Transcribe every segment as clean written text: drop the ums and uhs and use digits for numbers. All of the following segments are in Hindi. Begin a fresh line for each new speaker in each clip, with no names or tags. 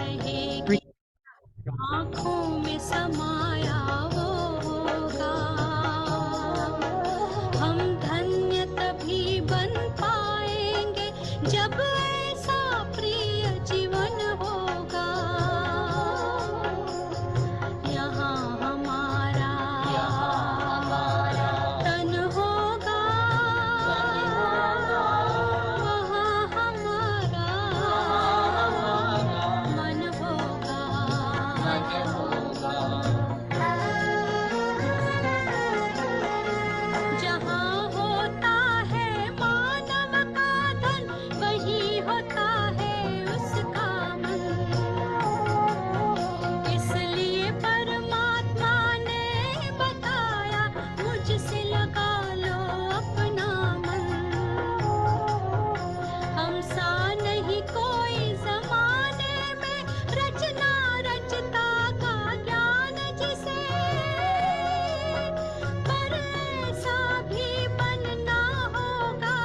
रहेगी, आँखों में समाया वो होगा। हम धन्य तभी बन पाएंगे जब ऐसा प्रिय जीवन होगा। यहाँ हमारा तन होगा, वहाँ हमारा मन होगा। जहाँ होता है मानव का धन, वही होता है उसका मन। इसलिए परमात्मा ने बताया, मुझसे लगा लो अपना मन। हम सा नहीं कोई जमाने में, रचना रचता का ज्ञान जिसे, पर ऐसा भी बनना होगा,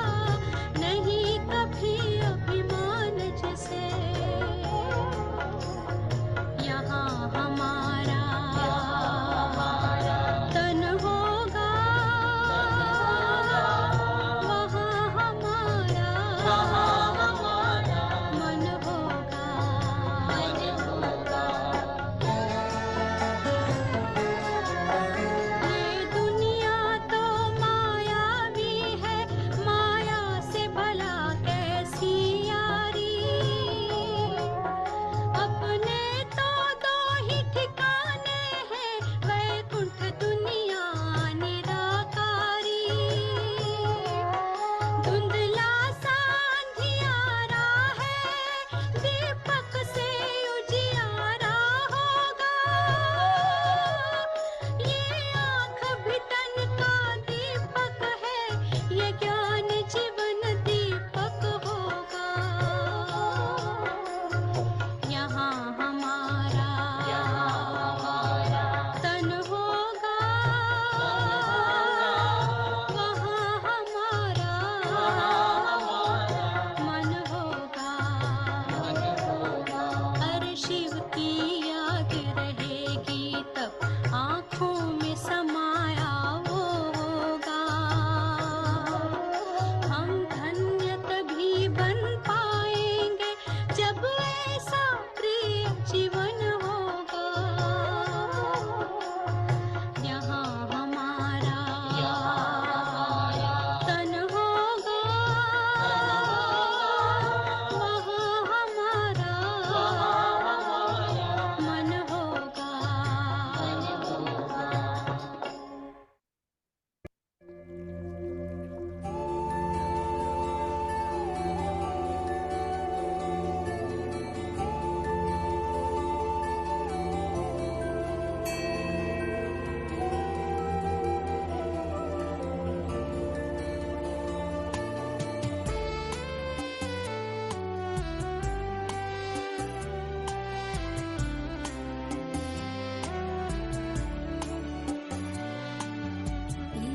नहीं कभी अभिमान जिसे। यहाँ हमारा तन होगा, वहाँ हमारा मन होगा। ये दुनिया तो मायावी है, माया से भला कैसी यारी। अपने तो दो ही ठिकाने हैं, वैकुंठ दुनिया निराकारी। धुंधला सा अंधियारा है, दीपक से उजियारा होगा। ये आँख भी तन का दीपक है, ये ज्ञान जीवन दीपक होगा। यहाँ हमारा तन होगा, वहाँ हमारा मन होगा। अरे शिव की याद रहेगी तब, आँखों में समाया वो होगा। हम धन्य तभी बन पाएंगे जब ऐसा प्रिय जीवन होगा। यहाँ हमारा तन होगा, वहाँ हमारा मन होगा।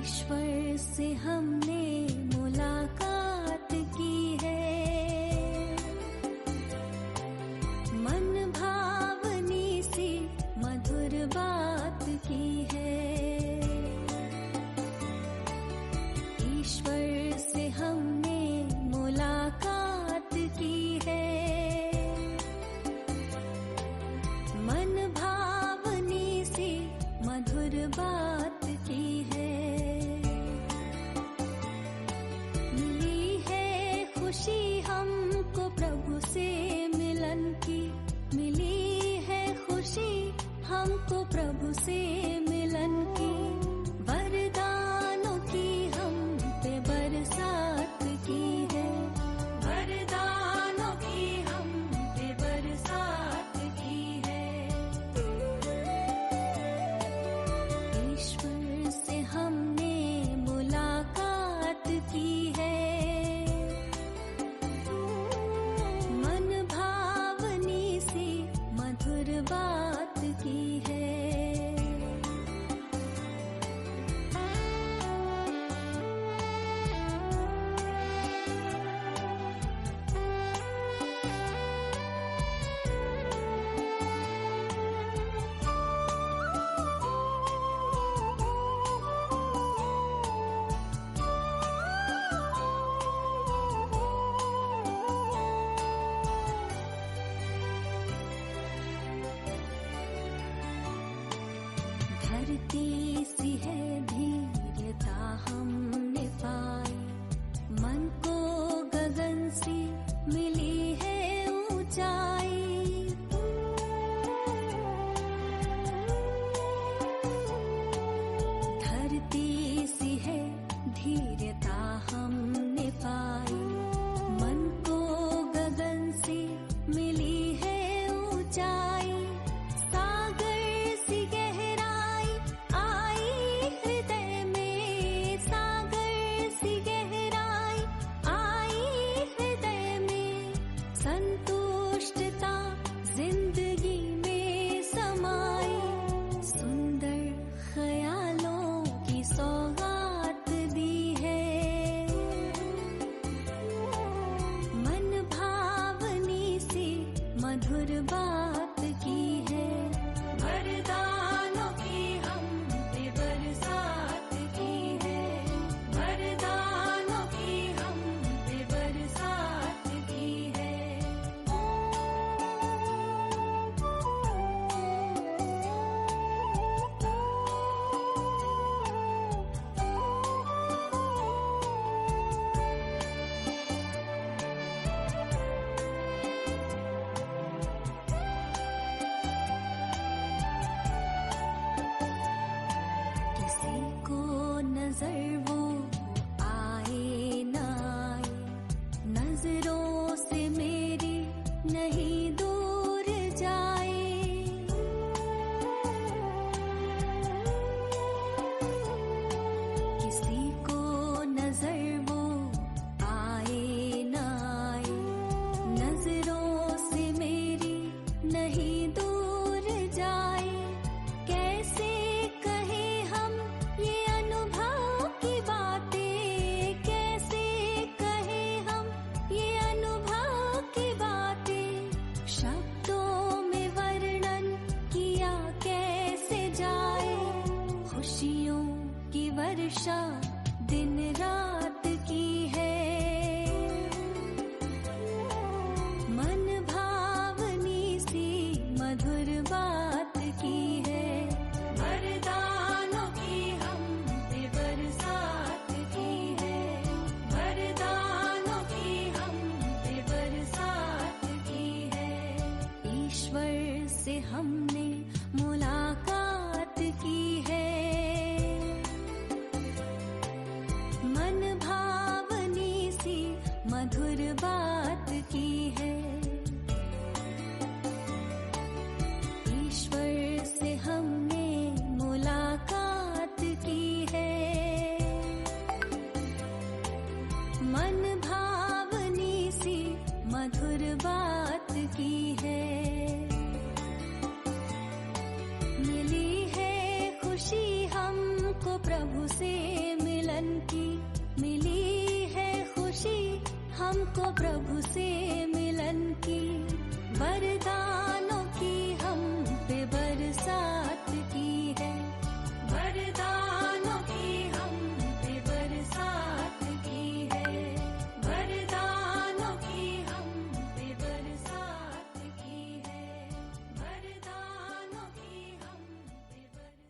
ईश्वर से हमने मुलाकात की है, मन भावनी सी मधुर बात की है। ईश्वर से हमने मुलाकात की है, मन भावनी सी मधुर बात की है। मिली है खुशी हमको प्रभु से मिलन की, मिली है खुशी हमको प्रभु से मिलन की। वरदानों की हम पे बरसात की है, वरदानों की हम पे बरसात की है। ईश्वर से हमने मुलाकात की है, मन भावनी सी मधुर बात की है। धरती सी है धीरता हमने पाई, मन को गगन सी मिली है ऊंचाई। धरती सी है धीरता हमने पाई, मन को गगन सी मिली है ऊंचाई। सागर सी गहराई आई हृदय में, सागर सी गहराई आई हृदय में। संतुष्टता जिंदगी में समाई, सुंदर ख्यालों की सौगात दी है। मन भावनी सी मधुर बात की है, वरदानों की हम पे बरसात की है, वरदानों की हम पे बरसात की है। किसी को नजर वो आए न आए, नजरों से मेरी नहीं दूर जाए। किसी को नजर वो आए न आए, नजरों से मेरी नहीं दूर जाए। कैसे कहे हम ये अनुभव की बातें, कैसे कहे हम ये अनुभव की बातें। शब्दों में वर्णन किया कैसे जाए, खुशियों की वर्षा दिन रात की है। मन भावनी सी मधुर बात की है, वरदानों की हम पे बरसात की है, वरदानों की हम पे बरसात की है। ईश्वर से हमने मुलाकात की है, मन भावनी सी मधुर बात की है। ईश्वर से हमने मुलाकात की है, मन भावनी सी मधुर बात की है। मिली है खुशी हमको प्रभु से मिलन की, मिली है खुशी हमको प्रभु से मिलन की। वरदानों की हम पे बरसात की है, वरदानों की हम पे बरसात की है, वरदानों की हम पे बरसात की है, वरदानों की हम पे बरसात।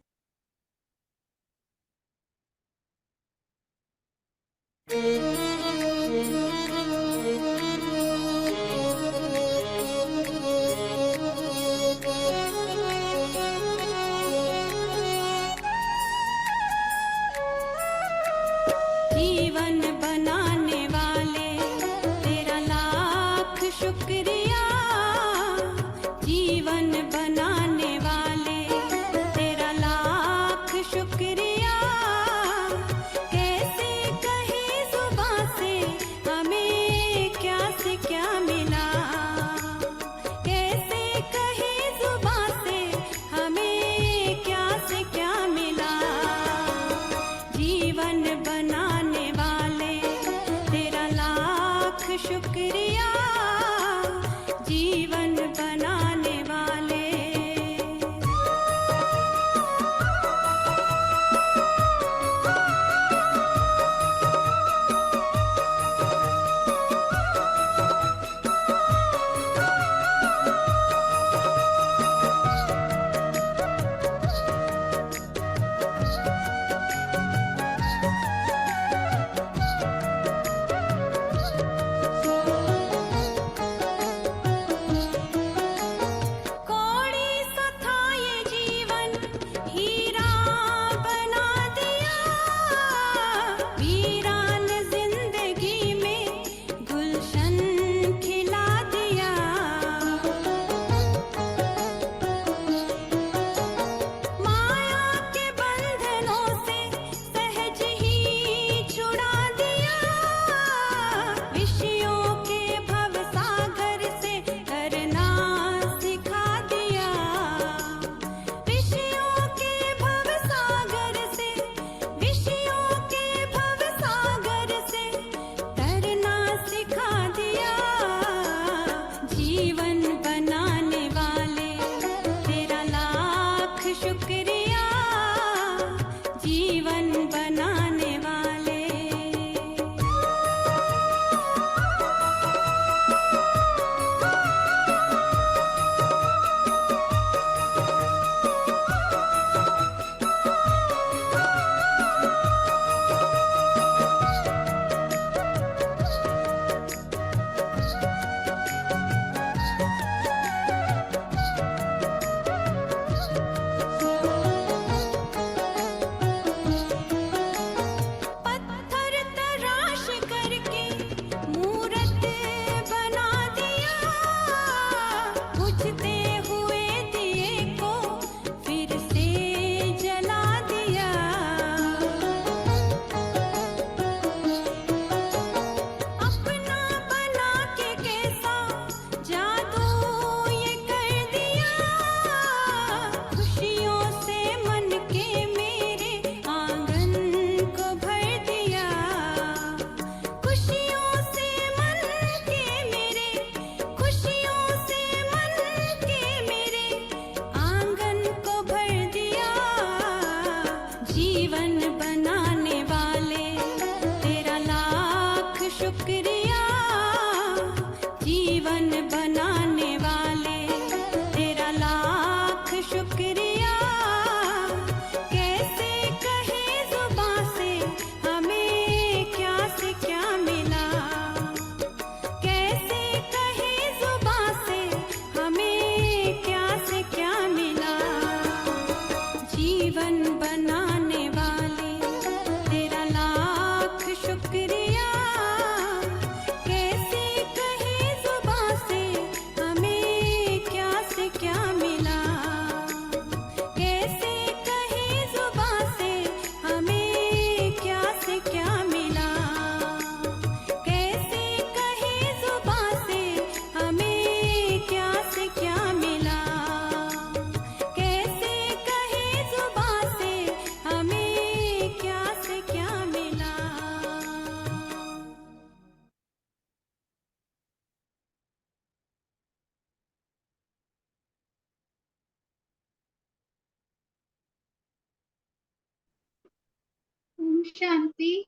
ओम शांति।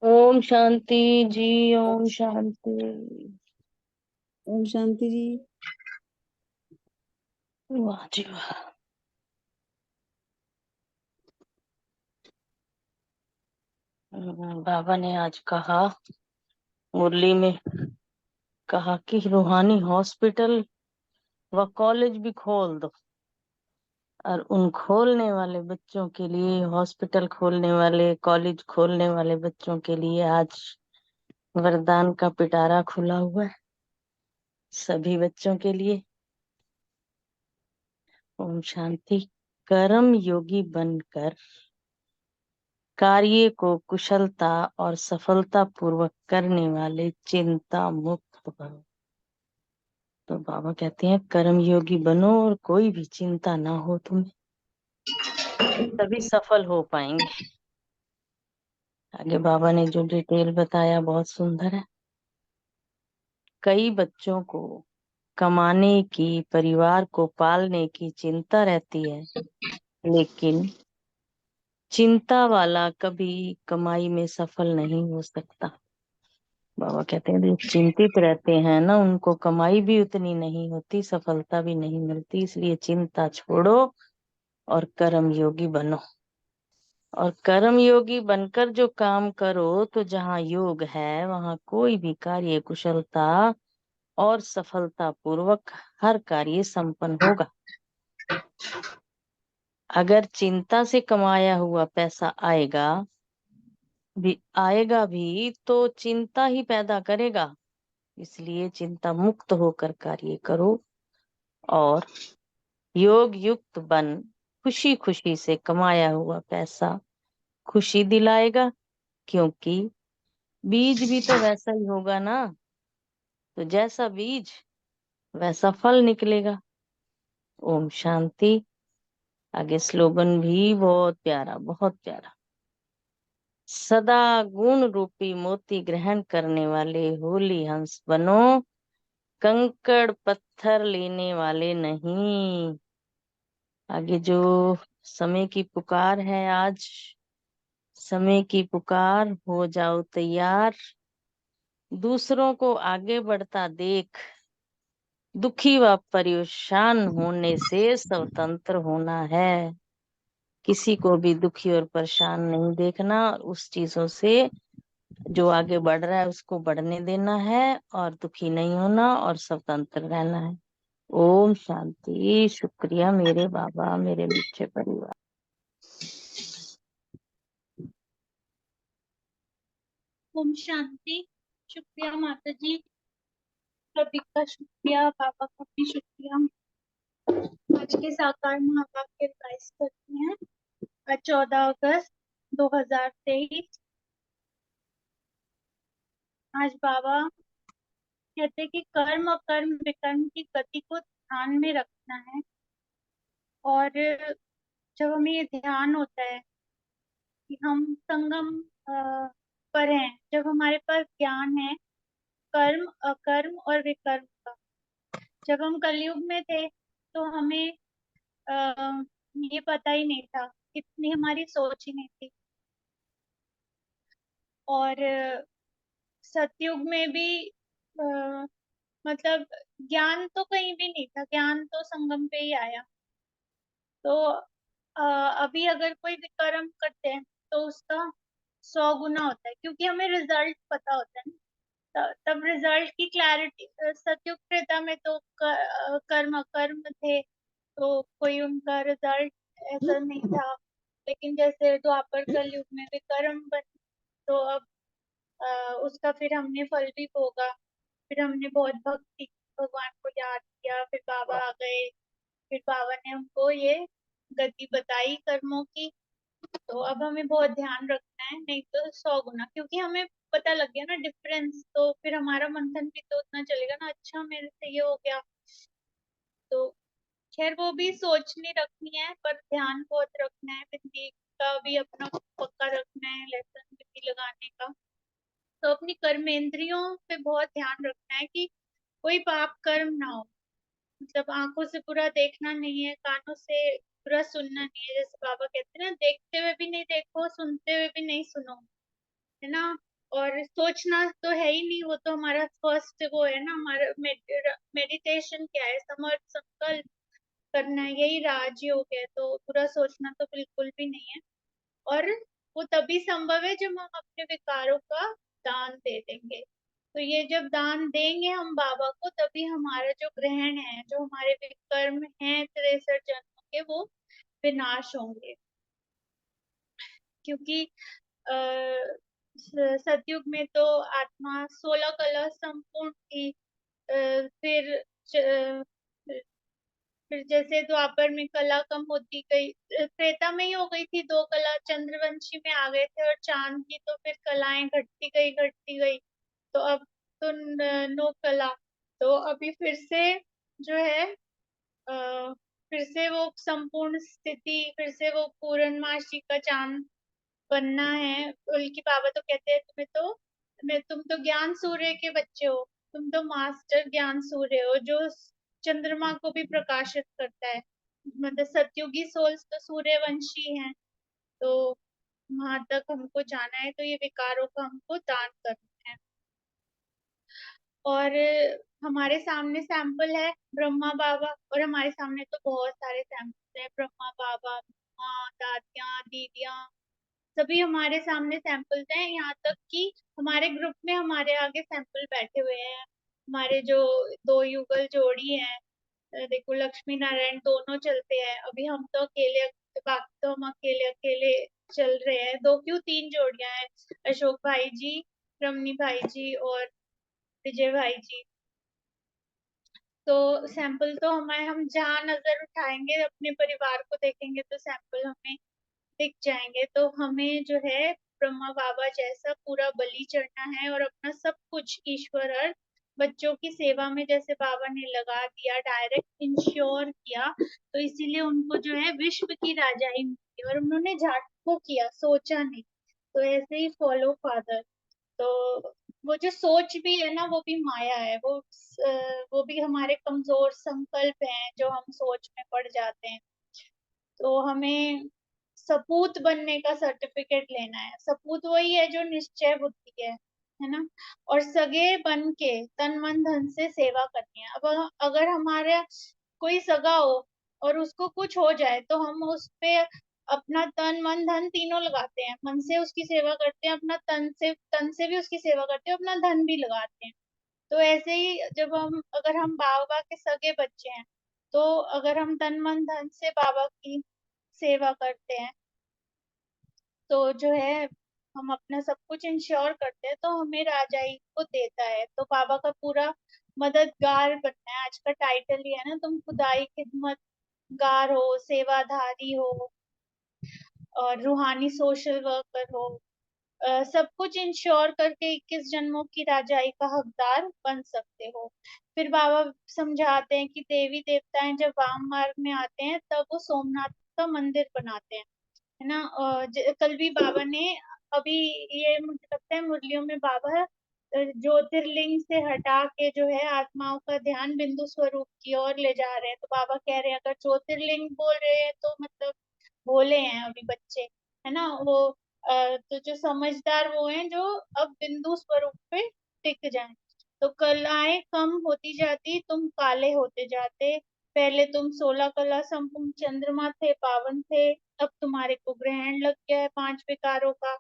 ओम शांति जी। ओम शांति।
ओम शांति जी।
वाह जी वाह। बाबा ने आज कहा, मुरली में कहा कि रूहानी हॉस्पिटल व कॉलेज भी खोल दो, और उन खोलने वाले बच्चों के लिए, हॉस्पिटल खोलने वाले, कॉलेज खोलने वाले बच्चों के लिए आज वरदान का पिटारा खुला हुआ है, सभी बच्चों के लिए। ओम शांति। कर्म योगी बनकर कार्य को कुशलता और सफलता पूर्वक करने वाले चिंता मुक्त बनो। तो बाबा कहते हैं कर्म योगी बनो और कोई भी चिंता ना हो तुम्हें, तभी सफल हो पाएंगे। आगे बाबा ने जो डिटेल बताया बहुत सुंदर है। कई बच्चों को कमाने की, परिवार को पालने की चिंता रहती है, लेकिन चिंता वाला कभी कमाई में सफल नहीं हो सकता। बाबा कहते हैं जो चिंतित रहते हैं ना, उनको कमाई भी उतनी नहीं होती, सफलता भी नहीं मिलती। इसलिए चिंता छोड़ो और कर्म योगी बनो। और कर्म योगी बनकर जो काम करो, तो जहाँ योग है वहाँ कोई भी कार्य कुशलता और सफलता पूर्वक हर कार्य संपन्न होगा। अगर चिंता से कमाया हुआ पैसा आएगा भी तो चिंता ही पैदा करेगा। इसलिए चिंता मुक्त होकर कार्य करो और योग युक्त बन खुशी खुशी से कमाया हुआ पैसा खुशी दिलाएगा, क्योंकि बीज भी तो वैसा ही होगा ना। तो जैसा बीज वैसा फल निकलेगा। ओम शांति। आगे स्लोगन भी बहुत प्यारा, बहुत प्यारा। सदा गुण रूपी मोती ग्रहण करने वाले होली हंस बनो, कंकड़ पत्थर लेने वाले नहीं। आगे जो समय की पुकार है, आज समय की पुकार, हो जाओ तैयार। दूसरों को आगे बढ़ता देख दुखी व परेशान होने से स्वतंत्र होना है। किसी को भी दुखी और परेशान नहीं देखना, और उस चीजों से जो आगे बढ़ रहा है उसको बढ़ने देना है, और दुखी नहीं होना और स्वतंत्र रहना है। ओम शांति। शुक्रिया मेरे बाबा, मेरे मीठे परिवार।
ओम शांति। शुक्रिया माता जी, सभी का शुक्रिया, बाबा का भी शुक्रिया। आज के साकार महावाक्य रिवाइज करते हैं। आज 14 अगस्त 2023। आज बाबा कहते हैं कि कर्म और कर्म विकर्म की गति को ध्यान में रखना है। और जब हमें ये ध्यान होता है कि हम संगम पर हैं, जब हमारे पास ज्ञान है कर्म अकर्म और विकर्म का। जब हम कलयुग में थे तो हमें आ, ये पता ही नहीं था, इतनी हमारी सोच ही नहीं थी। और सतयुग में भी मतलब ज्ञान तो कहीं भी नहीं था, ज्ञान तो संगम पे ही आया। तो अभी अगर कोई विकर्म करते हैं तो उसका 100 गुना होता है, क्योंकि हमें रिजल्ट पता होता है ना। तब रिजल्ट की क्लैरिटी, सतयुग त्रेता में तो कर्म अकर्म थे तो कोई उनका रिजल्ट ऐसा नहीं था। लेकिन जैसे द्वापर कलयुग में विकर्म बन, तो अब उसका फिर हमने फल भी भोगा। फिर हमने बहुत भक्ति, भगवान को याद किया, फिर बाबा आ गए, फिर बाबा ने हमको ये गति बताई कर्मों की। तो अब हमें बहुत ध्यान रखना है, नहीं तो 100 गुना, क्योंकि हमें पता लग गया ना डिफरेंस, तो फिर हमारा मंथन भी तो उतना चलेगा ना, अच्छा मेरे से ये हो गया। तो खैर वो भी सोचनी रखनी है, पर ध्यान बहुत रखना है, बिंदी का भी अपना पक्का रखना है, लेसन बिंदी लगाने का। तो अपनी कर्मेंद्रियों पे बहुत ध्यान रखना है कि कोई पाप कर्म ना हो। मतलब आंखों से बुरा देखना नहीं है, कानों से पूरा सुनना नहीं है। जैसे बाबा कहते हैं ना, देखते हुए भी नहीं देखो, सुनते हुए भी नहीं सुनो, है ना। और सोचना तो है ही नहीं, वो तो हमारा फर्स्ट वो है ना, हमारा मेडिटेशन क्या है, समर्थ संकल्प करना है, यही राजयोग है। तो पूरा सोचना तो बिल्कुल भी नहीं है। और वो तभी संभव है जब हम अपने विकारों का दान दे देंगे। तो ये जब दान देंगे हम बाबा को, तभी हमारा जो ग्रहण है, जो हमारे विकर्म हैं 63 जन्मों के, वो विनाश होंगे। क्योंकि अ, सतयुग में तो आत्मा 16 कला संपूर्ण थी। फिर फिर जैसे द्वापर में कला कम होती गई, त्रेता में ही हो गई थी 2 कला, चंद्रवंशी में आ गए थे और चांद की तो फिर कलाएं घटती गई। तो अब तो 9 कला। तो अभी फिर से जो है, फिर से वो संपूर्ण स्थिति, फिर से वो पूर्णमासी का चांद बनना है। बल्कि बाबा तो कहते हैं, तुम तो ज्ञान सूर्य के बच्चे हो, तुम तो मास्टर ज्ञान सूर्य हो, जो चंद्रमा को भी प्रकाशित करता है। मतलब सतयुगी सोल्स तो सूर्यवंशी हैं। तो वहां तक हमको जाना है, तो ये विकारों का हमको दान करना है। और हमारे सामने सैंपल है ब्रह्मा बाबा, और हमारे सामने तो बहुत सारे सैंपल है, ब्रह्मा बाबा, माँ, दादियाँ, दीदियाँ, सभी हमारे सामने सैंपल्स हैं। यहाँ तक कि हमारे ग्रुप में हमारे आगे सैंपल बैठे हुए हैं। हमारे जो 2 युगल जोड़ी है, देखो लक्ष्मी नारायण दोनों चलते हैं। अभी हम तो अकेले, बाकी तो हम अकेले अकेले चल रहे हैं। 2 क्यों 3 जोड़ियां हैं, अशोक भाई जी, रमनी भाई जी और विजय भाई जी। तो सैंपल तो हमें, हम जहाँ नजर उठाएंगे अपने परिवार को देखेंगे तो सैंपल हमें दिख जाएंगे। तो हमें जो है ब्रह्मा बाबा जैसा पूरा बलि चढ़ना है और अपना सब कुछ ईश्वर अर्थ बच्चों की सेवा में जैसे बाबा ने लगा दिया, डायरेक्ट इंश्योर किया। तो इसीलिए उनको जो है विश्व की राजाई मिली, और उन्होंने झाट को किया, सोचा नहीं। तो ऐसे ही फॉलो फादर। तो वो जो सोच भी है ना, वो भी माया है। वो भी हमारे कमजोर संकल्प हैं जो हम सोच में पड़ जाते हैं। तो हमें सपूत बनने का सर्टिफिकेट लेना है। सपूत वही है जो निश्चय बुद्धि है ना। और सगे बन के तन मन धन से सेवा करनी है। अब अगर हमारा कोई सगा हो और उसको कुछ हो जाए, तो हम उस पे अपना तन मन धन तीनों लगाते हैं। मन से उसकी सेवा करते हैं, अपना तन से भी उसकी सेवा करते हैं, अपना धन भी लगाते हैं। तो ऐसे ही जब अगर हम बाबा के सगे बच्चे हैं, तो अगर हम तन मन धन से बाबा की सेवा करते हैं, तो जो है हम अपना सब कुछ इंश्योर करते हैं, तो हमें राजाई को देता है। तो बाबा का पूरा मददगार बनना है। आज का टाइटल ही है ना, तुम खुदाई खिदमतगार हो, सेवाधारी हो, और रूहानी सोशल वर्कर हो। सब कुछ इंश्योर करके 21 जन्मों की राजाई का हकदार बन सकते हो। फिर बाबा समझाते हैं कि देवी देवताएं जब वाम मार्ग में आते हैं, तब वो सोमनाथ का मंदिर बनाते हैं, है ना। कल भी बाबा ने, अभी ये मुझे लगता है मुरलियों में बाबा ज्योतिर्लिंग से हटा के जो है आत्माओं का ध्यान बिंदु स्वरूप की ओर ले जा रहे हैं। तो बाबा कह रहे हैं, अगर ज्योतिर्लिंग बोल रहे हैं तो मतलब भोले हैं अभी बच्चे, है ना वो। तो जो समझदार वो हैं जो अब बिंदु स्वरूप पे टिक जाएं। तो कलाएं कम होती जाती, तुम काले होते जाते। पहले तुम 16 कला संपूर्ण चंद्रमा थे, पावन थे। अब तुम्हारे को ग्रहण लग गया है 5 विकारों का।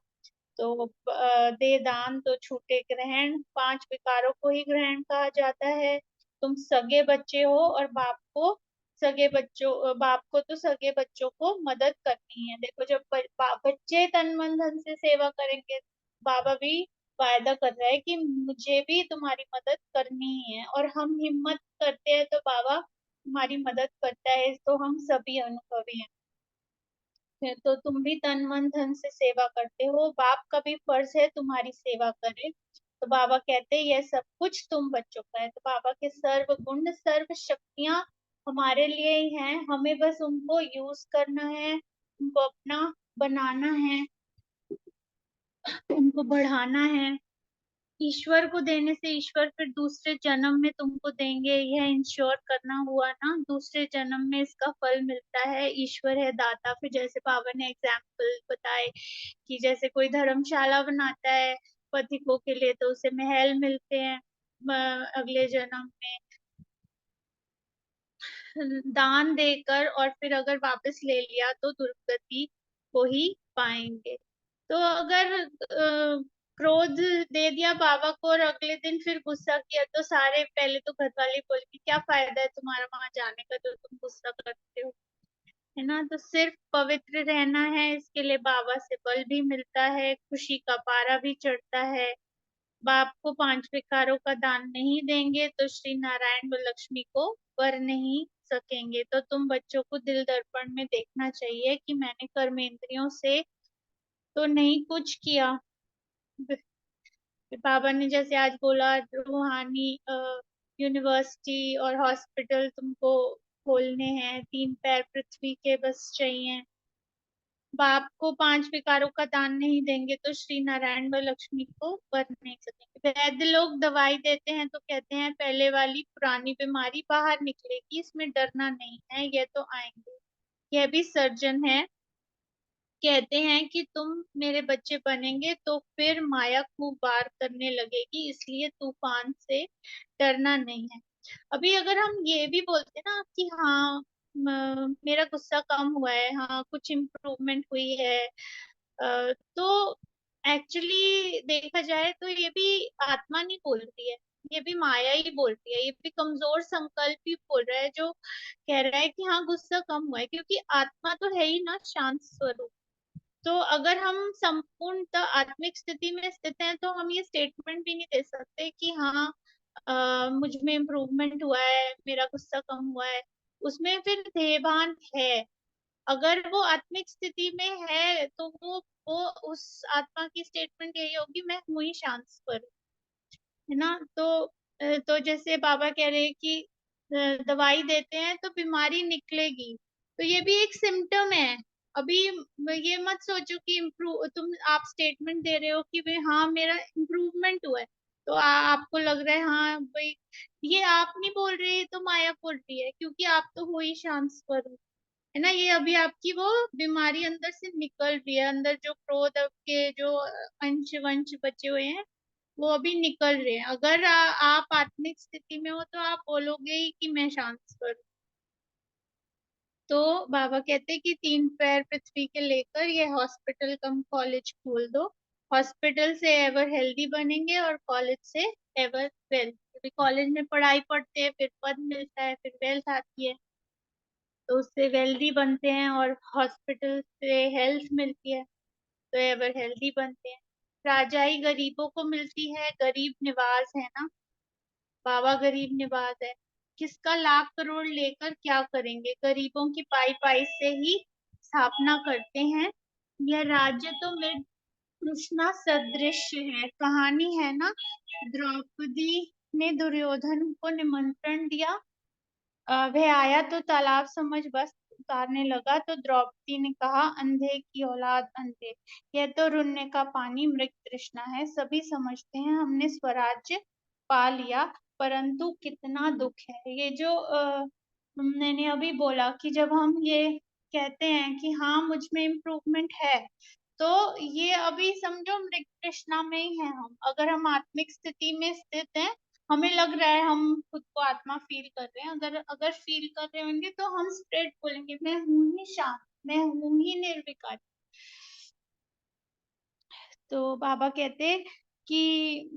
तो दे दान तो छूटे ग्रहण, 5 विकारों को ही ग्रहण कहा जाता है। तुम सगे बच्चे हो, और बाप को तो सगे बच्चों को मदद करनी है। देखो जब बच्चे तन मन धन से सेवा करेंगे, बाबा भी वायदा कर रहा है कि मुझे भी तुम्हारी मदद करनी ही है। और हम हिम्मत करते हैं तो बाबा हमारी मदद करता है। तो हम सभी अनुभवी हैं। फिर तो तुम भी तन मन धन से सेवा करते हो, बाप का भी फर्ज है तुम्हारी सेवा करे। तो बाबा कहते हैं, यह सब कुछ तुम बच्चों का है। तो बाबा के सर्व गुण सर्व शक्तियां हमारे लिए ही हैं, हमें बस उनको यूज करना है, उनको अपना बनाना है, उनको बढ़ाना है। ईश्वर को देने से ईश्वर फिर दूसरे जन्म में तुमको देंगे, यह इंश्योर करना हुआ ना, दूसरे जन्म में इसका फल मिलता है। ईश्वर है दाता। फिर जैसे बाबा ने एग्जाम्पल बताए कि जैसे कोई धर्मशाला बनाता है पथिकों के लिए तो उसे महल मिलते हैं अगले जन्म में, दान देकर, और फिर अगर वापस ले लिया तो दुर्गति को ही पाएंगे। तो अगर क्रोध दे दिया बाबा को और अगले दिन फिर गुस्सा किया तो सारे पहले तो घर वाले बोलेंगे क्या फायदा है तुम्हारा वहां जाने का, जो तुम गुस्सा करते हो, है ना। तो सिर्फ पवित्र रहना है, इसके लिए बाबा से बल भी मिलता है, खुशी का पारा भी चढ़ता है। बाप को 5 विकारों का दान नहीं देंगे तो श्री नारायण व लक्ष्मी को वर नहीं सकेंगे। तो तुम बच्चों को दिल दर्पण में देखना चाहिए कि मैंने कर्मेंद्रियों से तो नहीं कुछ किया। बाबा ने जैसे आज बोला रूहानी यूनिवर्सिटी और हॉस्पिटल तुमको खोलने हैं, 3 पैर पृथ्वी के बस चाहिए। बाप को 5 विकारों का दान नहीं देंगे तो श्री नारायण व लक्ष्मी को वर नहीं सकेंगे। वैद्य लोग दवाई देते हैं तो कहते हैं पहले वाली पुरानी बीमारी बाहर निकलेगी, इसमें डरना नहीं है, ये तो आएंगे। यह भी सर्जन है, कहते हैं कि तुम मेरे बच्चे बनेंगे तो फिर माया खूब वार करने लगेगी, इसलिए तूफान से डरना नहीं है। अभी अगर हम ये भी बोलते ना कि हाँ मेरा गुस्सा कम हुआ है, हाँ कुछ इम्प्रूवमेंट हुई है, तो एक्चुअली देखा जाए तो ये भी आत्मा नहीं बोल रही है, ये भी माया ही बोल रही है, ये भी कमजोर संकल्प ही बोल रहा है जो कह रहा है कि हाँ गुस्सा कम हुआ है, क्योंकि आत्मा तो है ही ना शांत स्वरूप। तो अगर हम संपूर्णतः आत्मिक स्थिति में स्थित हैं तो हम ये स्टेटमेंट भी नहीं दे सकते कि हाँ मुझ में इम्प्रूवमेंट हुआ है, मेरा गुस्सा कम हुआ है। उसमें फिर ध्येयभान है, अगर वो आत्मिक स्थिति में है तो वो उस आत्मा की स्टेटमेंट यही होगी मैं हूं ही शांत स्वरूप, है ना। तो जैसे बाबा कह रहे हैं कि दवाई देते हैं तो बीमारी निकलेगी, तो ये भी एक सिम्टम है। अभी ये मत सोचो कि इम्प्रूव, तुम आप स्टेटमेंट दे रहे हो कि भाई हाँ मेरा इम्प्रूवमेंट हुआ है, तो आपको लग रहा है हाँ भाई, ये आप नहीं बोल रहे, ये तो माया बोल रही है, क्योंकि आप तो हो ही शांत स्वरूप, है ना। ये अभी आपकी वो बीमारी अंदर से निकल रही है, अंदर जो क्रोध के जो अंश वंश बचे हुए हैं वो अभी निकल रहे हैं। अगर आप आत्मिक स्थिति में हो तो आप बोलोगे ही कि मैं शांत स्वरूप। तो बाबा कहते हैं कि 3 पैर पृथ्वी के लेकर ये हॉस्पिटल कम कॉलेज खोल दो, हॉस्पिटल से एवर हेल्दी बनेंगे और कॉलेज से एवर वेल्थ, क्योंकि कॉलेज में पढ़ाई पढ़ते हैं फिर पद मिलता है फिर वेल्थ आती है, तो उससे वेल्दी बनते हैं, और हॉस्पिटल से हेल्थ मिलती है तो एवर हेल्दी बनते हैं। राजाई गरीबों को मिलती है, गरीब निवाज है ना, बाबा गरीब निवाज है। किसका लाख करोड़ लेकर क्या करेंगे, गरीबों की पाई पाई से ही स्थापना करते हैं। यह राज्य तो मेरे कृष्णा सदृश है, कहानी है ना, द्रौपदी ने दुर्योधन को निमंत्रण दिया, वह आया तो तालाब समझ बस उतारने लगा, तो द्रौपदी ने कहा अंधे की औलाद अंधे, यह तो रुन्ने का पानी मृग तृष्णा है। सभी समझते हैं हमने स्वराज्य पा लिया, परंतु कितना दुख है। ये जो मैंने अभी बोला कि जब हम ये कहते हैं कि हाँ मुझ में इम्प्रूवमेंट है, तो ये अभी समझो मृग तृष्णा में ही है हम। अगर हम आत्मिक स्थिति में स्थित हैं, हमें लग रहा है हम खुद को आत्मा फील कर रहे हैं, अगर अगर फील कर रहे होंगे तो हम स्ट्रेट बोलेंगे मैं हूं ही शांत, मैं हूं ही निर्विकार। तो बाबा कहते कि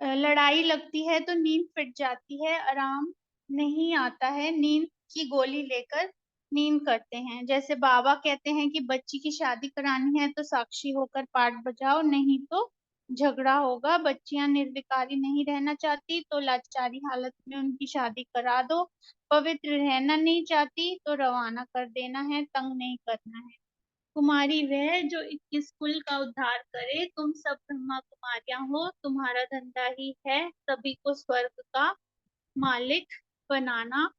लड़ाई लगती है तो नींद फिट जाती है, आराम नहीं आता है, नींद की गोली लेकर नींद करते हैं। जैसे बाबा कहते हैं कि बच्ची की शादी करानी है तो साक्षी होकर पाठ बजाओ, नहीं तो झगड़ा होगा। बच्चियां निर्विकारी नहीं रहना चाहती तो लाचारी हालत में उनकी शादी करा दो, पवित्र रहना नहीं चाहती तो रवाना कर देना है, तंग नहीं करना है। कुमारी वह जो 21 कुल का उद्धार करे, तुम सब ब्रह्मा कुमारियां हो, तुम्हारा धंधा ही है सभी को स्वर्ग का मालिक बनाना।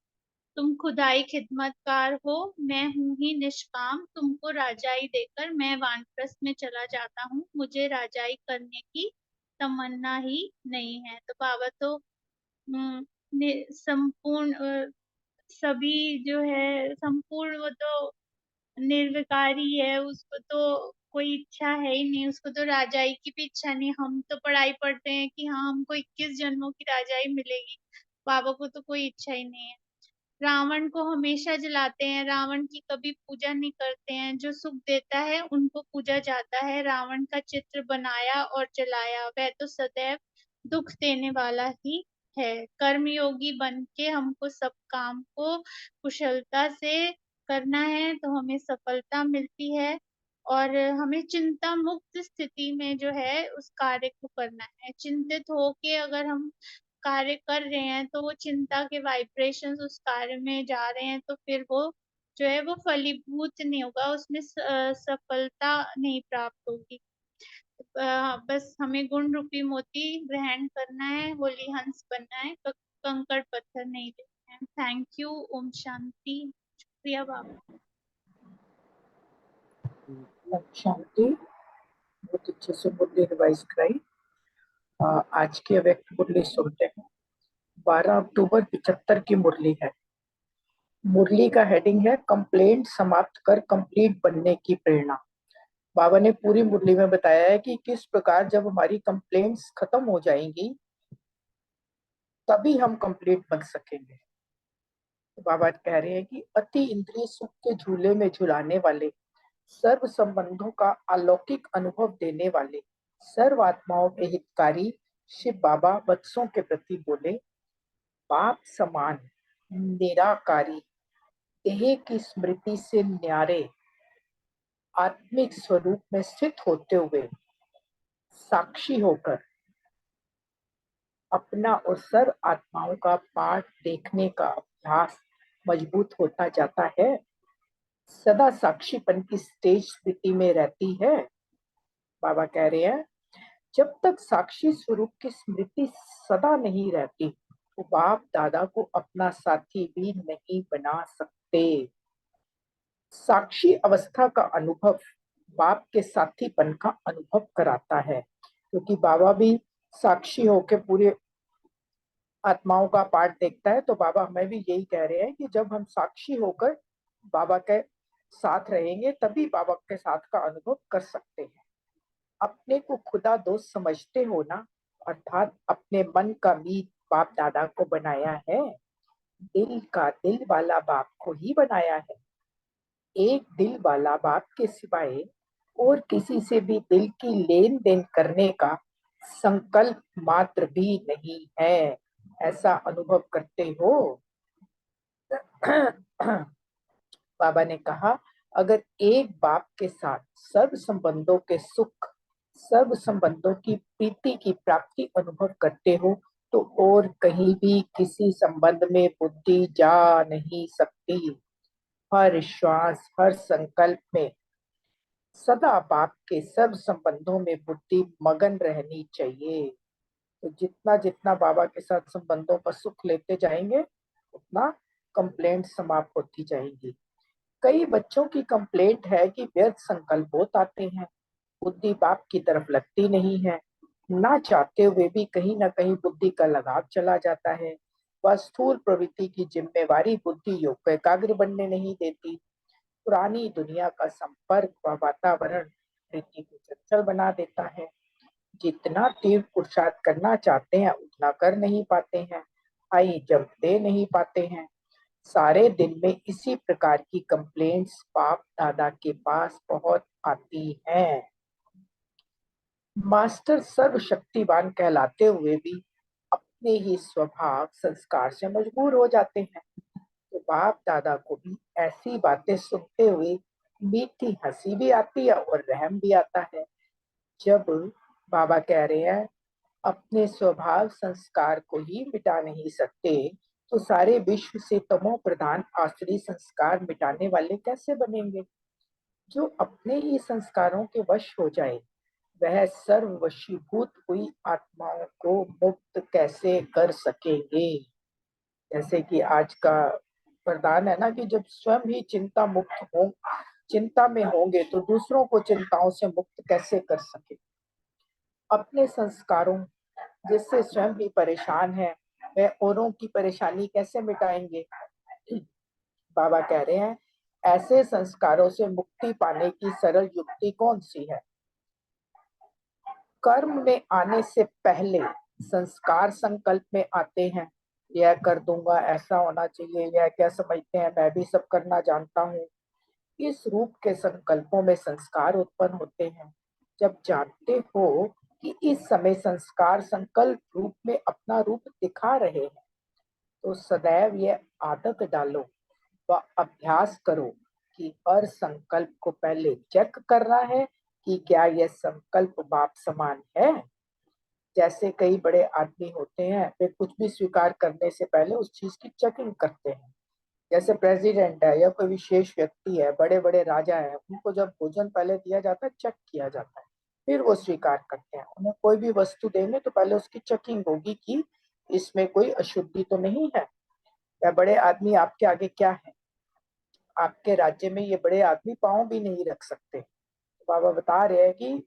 तुम खुदाई खिदमतकार हो, मैं हूं ही निष्काम, तुमको राजाई देकर मैं वानप्रस्थ में चला जाता हूँ, मुझे राजाई करने की तमन्ना ही नहीं है। तो बाबा तो संपूर्ण सभी जो है संपूर्ण, वो तो निर्विकारी है, उसको तो कोई इच्छा है ही नहीं, उसको तो राजाई की भी इच्छा नहीं। हम तो पढ़ाई पढ़ते हैं कि हाँ हमको 21 जन्मों की राजाई मिलेगी, बाबा को तो कोई इच्छा ही नहीं है। रावण को हमेशा जलाते हैं, रावण की कभी पूजा नहीं करते हैं। जो सुख देता है उनको पूजा जाता है। रावण का चित्र बनाया और जलाया, वह तो सदैव दुख देने वाला ही है। कर्मयोगी बन के हमको सब काम को कुशलता से करना है तो हमें सफलता मिलती है, और हमें चिंता मुक्त स्थिति में जो है उस कार्य को करना है। चिंतित होके अगर हम कार्य कर रहे हैं तो वो चिंता के वाइब्रेशंस उस कार्य में जा रहे हैं, तो फिर वो जो है वो फलीभूत नहीं होगा, उसमें सफलता नहीं प्राप्त होगी। बस हमें गुण रूपी मोती ग्रहण करना है, होली हंस बनना है, कंकड़ पत्थर नहीं लेना है। Thank you. ओम शांति। शुक्रिया बाबा।
ओम शांति। बहुत अच्छे से मुरली रिवाइज कराई। आज की अव्यक्त मुरली सुनते हैं। 12 अक्टूबर 75 की मुरली है। मुरली का हेडिंग है कंप्लेंट समाप्त कर कंप्लीट बनने की प्रेरणा। बाबा ने पूरी मुरली में बताया है कि किस प्रकार जब हमारी कंप्लेंट्स खत्म हो जाएंगी तभी हम कंप्लीट बन सकेंगे। तो बाबा कह रहे हैं कि अति इंद्रिय सुख के झूले में झुलाने वाले, सर्व संबंधों का अलौकिक अनुभव देने वाले, सर्व आत्माओं के हितकारी शिव बाबा बच्चों के प्रति बोले, बाप समान निराकारी देह की स्मृति से न्यारे आत्मिक स्वरूप में स्थित होते हुए साक्षी होकर अपना और सर्व आत्माओं का पाठ देखने का अभ्यास मजबूत होता जाता है। सदा साक्षीपन की स्टेज स्थिति में रहती है। बाबा कह रहे हैं जब तक साक्षी स्वरूप की स्मृति सदा नहीं रहती तो बाप दादा को अपना साथी भी नहीं बना सकते। साक्षी अवस्था का अनुभव बाप के साथीपन का अनुभव कराता है, क्योंकि बाबा भी साक्षी होकर पूरे आत्माओं का पाठ देखता है। तो बाबा हमें भी यही कह रहे हैं कि जब हम साक्षी होकर बाबा के साथ रहेंगे तभी बाबा के साथ का अनुभव कर सकते हैं। अपने को खुदा दोस्त समझते हो ना, अर्थात अपने मन का मीत बाप दादा को बनाया है। दिल का दिल वाला बाप को ही बनाया है। एक दिल वाला बाप के सिवाय और किसी से भी दिल की लेन देन करने का संकल्प मात्र भी नहीं है। ऐसा अनुभव करते हो। बाबा ने कहा अगर एक बाप के साथ सर्व संबंधों के सुख, सर्व संबंधों की प्रीति की प्राप्ति अनुभव करते हो तो और कहीं भी किसी संबंध में बुद्धि जा नहीं सकती। हर श्वास, हर संकल्प में सदा बाप के सब संबंधों में बुद्धि मगन रहनी चाहिए। तो जितना जितना बाबा के साथ संबंधों का सुख लेते जाएंगे उतना कंप्लेंट समाप्त होती जाएंगी। कई बच्चों की कंप्लेंट है कि व्यर्थ संकल्प बहुत आते हैं, बुद्धि बाप की तरफ लगती नहीं है, ना चाहते हुए भी कहीं ना कहीं बुद्धि का लगाव चला जाता है। वह स्थूल प्रवृत्ति की जिम्मेवारी बुद्धि योग को एकाग्र बनने नहीं देती। पुरानी दुनिया का संपर्क व वातावरण वृत्ति को चंचल बना देता है। जितना तीव्र पुरुषार्थ करना चाहते हैं उतना कर नहीं पाते हैं, हाई जंप दे नहीं पाते हैं। सारे दिन में इसी प्रकार की कंप्लेंट्स बाप दादा के पास बहुत आती हैं। मास्टर सर्वशक्तिवान कहलाते हुए भी अपने ही स्वभाव संस्कार से मजबूर हो जाते हैं। तो बाप दादा को भी ऐसी बातें सुनते हुए मीठी हंसी भी आती है और रहम भी आता है। जब बाबा कह रहे हैं अपने स्वभाव संस्कार को ही मिटा नहीं सकते तो सारे विश्व से तमो प्रधान आसुरी संस्कार मिटाने वाले कैसे बनेंगे। जो अपने ही संस्कारों के वश हो जाए वह सर्ववशीभूत हुई आत्माओं को मुक्त कैसे कर सकेंगे। जैसे कि आज का वरदान है ना कि जब स्वयं ही चिंता मुक्त हो, चिंता में होंगे तो दूसरों को चिंताओं से मुक्त कैसे कर सके। अपने संस्कारों जिससे स्वयं भी परेशान है, वह औरों की परेशानी कैसे मिटाएंगे। बाबा कह रहे हैं, ऐसे संस्कारों से मुक्ति पाने की सरल युक्ति कौन सी है। कर्म में आने से पहले संस्कार संकल्प में आते हैं, यह कर दूंगा, ऐसा होना चाहिए, यह क्या समझते हैं, मैं भी सब करना जानता हूँ। इस रूप के संकल्पों में संस्कार उत्पन्न होते हैं। जब जानते हो कि इस समय संस्कार संकल्प रूप में अपना रूप दिखा रहे हैं, तो सदैव यह आदत डालो व अभ्यास करो कि हर संकल्प को पहले चेक करना है कि क्या यह संकल्प बाप समान है। जैसे कई बड़े आदमी होते हैं, वे कुछ भी स्वीकार करने से पहले उस चीज की चेकिंग करते हैं। जैसे प्रेसिडेंट है या कोई विशेष व्यक्ति है, बड़े बड़े राजा है, उनको जब भोजन पहले दिया जाता है, चेक किया जाता है, फिर वो स्वीकार करते हैं। उन्हें कोई भी वस्तु देंगे तो पहले उसकी चेकिंग होगी कि इसमें कोई अशुद्धि तो नहीं है। या बड़े आदमी आपके आगे क्या है, आपके राज्य में ये बड़े आदमी पांव भी नहीं रख सकते। बाबा बता रहे हैं कि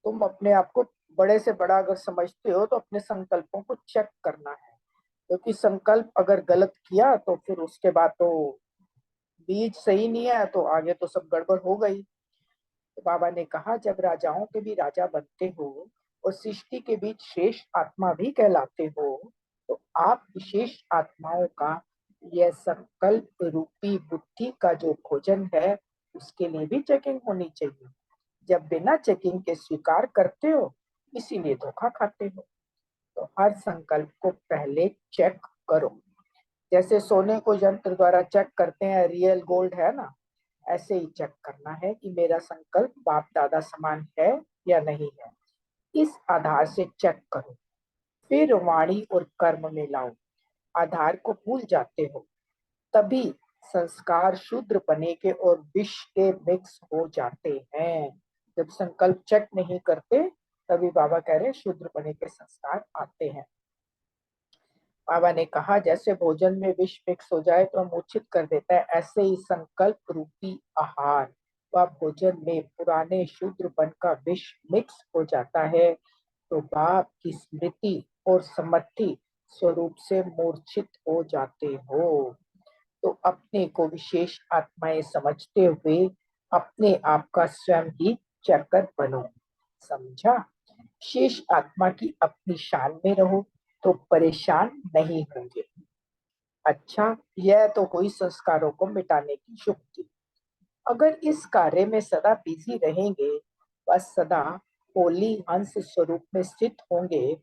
तुम अपने आप को बड़े से बड़ा अगर समझते हो तो अपने संकल्पों को चेक करना है, क्योंकि संकल्प अगर गलत किया तो फिर उसके बाद तो बीज सही नहीं है तो आगे तो सब गड़बड़ हो गई। तो बाबा ने कहा, जब राजाओं के भी राजा बनते हो और सृष्टि के बीच श्रेष्ठ आत्मा भी कहलाते हो, तो आप विशेष आत्माओं का यह संकल्प रूपी बुद्धि का जो भोजन है, उसके लिए भी चेकिंग होनी चाहिए। जब बिना चेकिंग के स्वीकार करते हो, इसीलिए धोखा खाते हो। तो हर संकल्प को पहले चेक करो। जैसे सोने को यंत्र द्वारा चेक करते हैं, रियल गोल्ड है ना, ऐसे ही चेक करना है कि मेरा संकल्प बाप दादा समान है या नहीं है। इस आधार से चेक करो, फिर वाणी और कर्म में लाओ। आधार को भूल जाते हो, तभी संस्कार शूद्र पने के और विष के मिक्स हो जाते हैं। जब संकल्प चेक नहीं करते, तभी बाबा कह रहे हैं शूद्र पने के संस्कार आते हैं। बाबा ने कहा, जैसे भोजन में विष मिक्स हो जाए तो मूर्छित कर देता है, ऐसे ही संकल्प रूपी आहार व भोजन में पुराने शूद्रपन का विष मिक्स हो जाता है, तो बाप की स्मृति और समर्थि स्वरूप से मूर्छित हो जाते हो। तो अपने को विशेष आत्माएं समझते हुए अपने आप का स्वयं ही चक्कर बनो। समझा। शेष आत्मा की अपनी शान में रहो तो परेशान नहीं होंगे। अच्छा, यह तो हुई संस्कारों को मिटाने की युक्ति। अगर इस कार्य में सदा बिजी रहेंगे, बस सदा होली हंस स्वरूप में स्थित होंगे,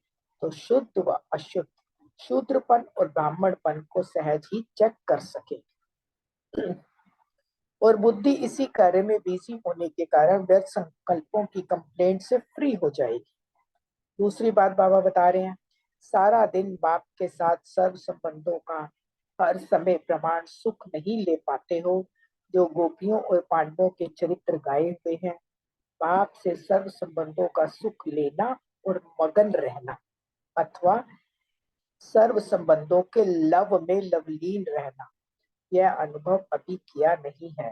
तो शुद्ध व अशुद्ध, शूद्रपन और ब्राह्मणपन को सहज ही चेक कर सके। और बुद्धि इसी कार्य में बिजी होने के कारण व्यर्थ संकल्पों की कंप्लेंट से फ्री हो जाएगी। दूसरी बात बाबा बता रहे हैं, सारा दिन बाप के साथ सर्व संबंधों का हर समय प्रमाण सुख नहीं ले पाते हो, जो गोपियों और पांडवों के चरित्र गाए हुए हैं। बाप से सर्व संबंधों का सुख लेना और मगन रहना, अथवा सर्व संबंधों के लव में लवलीन रहना, यह अनुभव अभी किया नहीं है।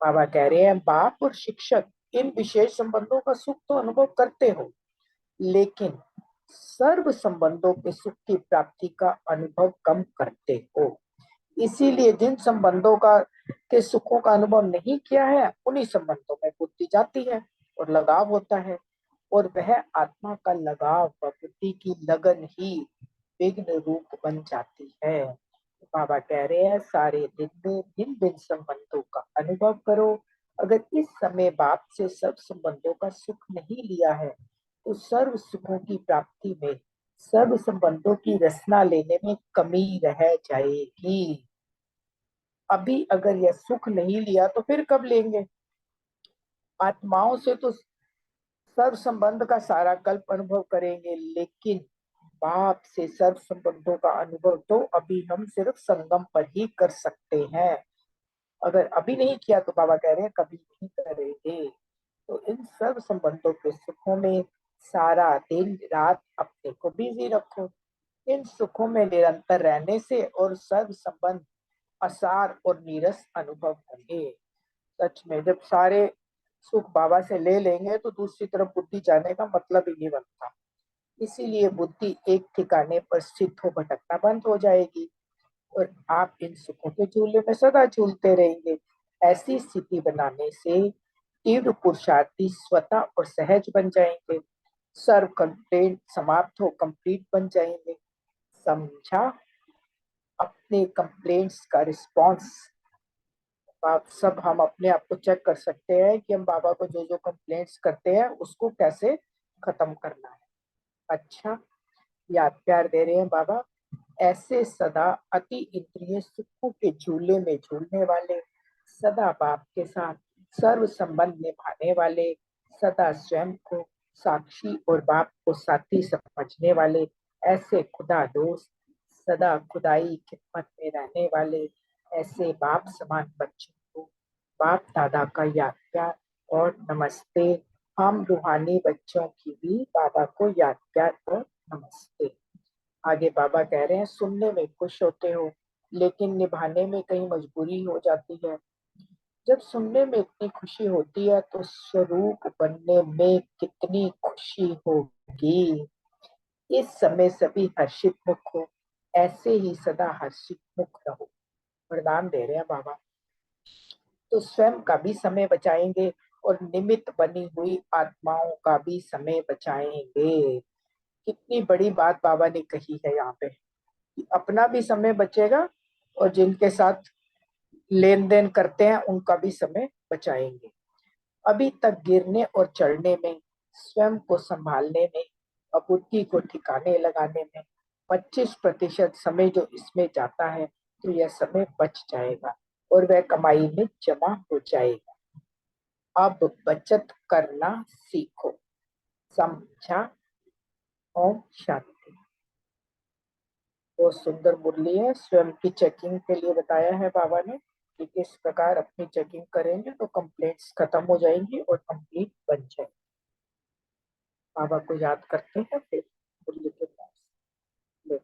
बाबा कह रहे हैं, बाप और शिक्षक इन विशेष संबंधों का सुख तो अनुभव करते हो, लेकिन सर्व संबंधों के सुख की प्राप्ति का अनुभव कम करते हो। इसीलिए जिन संबंधों का के सुखों का अनुभव नहीं किया है, उन्हीं संबंधों में बुद्धि जाती है और लगाव होता है, और वह आत्मा का लगाव व बुद्धि की लगन ही विघ्न रूप बन जाती है। बाबा कह रहे हैं, सारे दिन में भिन्न भिन्न संबंधों का अनुभव करो। अगर इस समय बाप से सब संबंधों का सुख नहीं लिया है, तो सर्व सुखों की प्राप्ति में सर्व संबंधों की रसना लेने में कमी रह जाएगी। अभी अगर यह सुख नहीं लिया तो फिर कब लेंगे। आत्माओं से तो सर्व संबंध का सारा कल्प अनुभव करेंगे, लेकिन बाप से सर्व संबंधों का अनुभव तो अभी हम सिर्फ संगम पर ही कर सकते हैं। अगर अभी नहीं किया तो बाबा कह रहे हैं कभी नहीं करेंगे। तो इन सर्व संबंधों के सुखों में सारा दिन रात अपने को बिजी रखो। इन सुखों में निरंतर रहने से और सर्व संबंध असार और नीरस अनुभव होंगे। सच में जब सारे सुख बाबा से ले लेंगे तो दूसरी तरफ बुद्धि जाने का मतलब ही नहीं बनता। इसीलिए बुद्धि एक ठिकाने पर स्थित हो भटकना बंद हो जाएगी और आप इन सुखों के झूले में सदा झूलते रहेंगे। ऐसी स्थिति बनाने से तीव्र पुरुषार्थी स्वतः और सहज बन जाएंगे। सर्व कंप्लेंट समाप्त हो कंप्लीट बन जाएंगे। समझा? अपने कंप्लेंट्स का रिस्पॉन्स आप सब हम अपने आप को चेक कर सकते हैं कि हम बाबा को जो जो कंप्लेंट्स करते हैं उसको कैसे खत्म करना है। अच्छा, याद प्यार दे रहे हैं बाबा। ऐसे सदा अति इंद्रिय सुखों के झूले में झूलने वाले, सदा बाप के साथ सर्व संबंध निभाने वाले, सदा स्वयं को साक्षी और बाप को साथी समझने वाले, ऐसे खुदा दोस्त, सदा खुदाई खिदमत में रहने वाले, ऐसे बाप समान बच्चों को बाप दादा का याद प्यार और नमस्ते। हम रूहानी बच्चों की भी बाबा को याद प्यार और नमस्ते। आगे बाबा कह रहे हैं, सुनने में खुश होते हो लेकिन निभाने में कहीं मजबूरी हो जाती है। जब सुनने में इतनी खुशी होती है तो स्वरूप बनने में कितनी खुशी होगी। इस समय सभी हर्षित मुख हो, ऐसे ही सदा हर्षित मुख रहो। वरदान दे रहे हैं बाबा। तो स्वयं का भी समय बचाएंगे और निमित्त बनी हुई आत्माओं का भी समय बचाएंगे। कितनी बड़ी बात बाबा ने कही है यहाँ पे। अपना भी समय बचेगा और जिनके साथ लेन देन करते हैं उनका भी समय बचाएंगे। अभी तक गिरने और चढ़ने में, स्वयं को संभालने में और बुद्धि को ठिकाने लगाने में 25% समय जो इसमें जाता है तो यह समय बच जाएगा और वह कमाई में जमा हो जाएगा। अब बचत करना सीखो। समझा? ओम शांति। बहुत सुंदर मुरली है। स्वयं की चेकिंग के लिए बताया है बाबा ने कि किस प्रकार अपनी चेकिंग करेंगे तो कंप्लेंट्स खत्म हो जाएंगी और कंप्लीट बन जाएंगे। बाबा को याद करते हैं फिर मुरली के पास ले।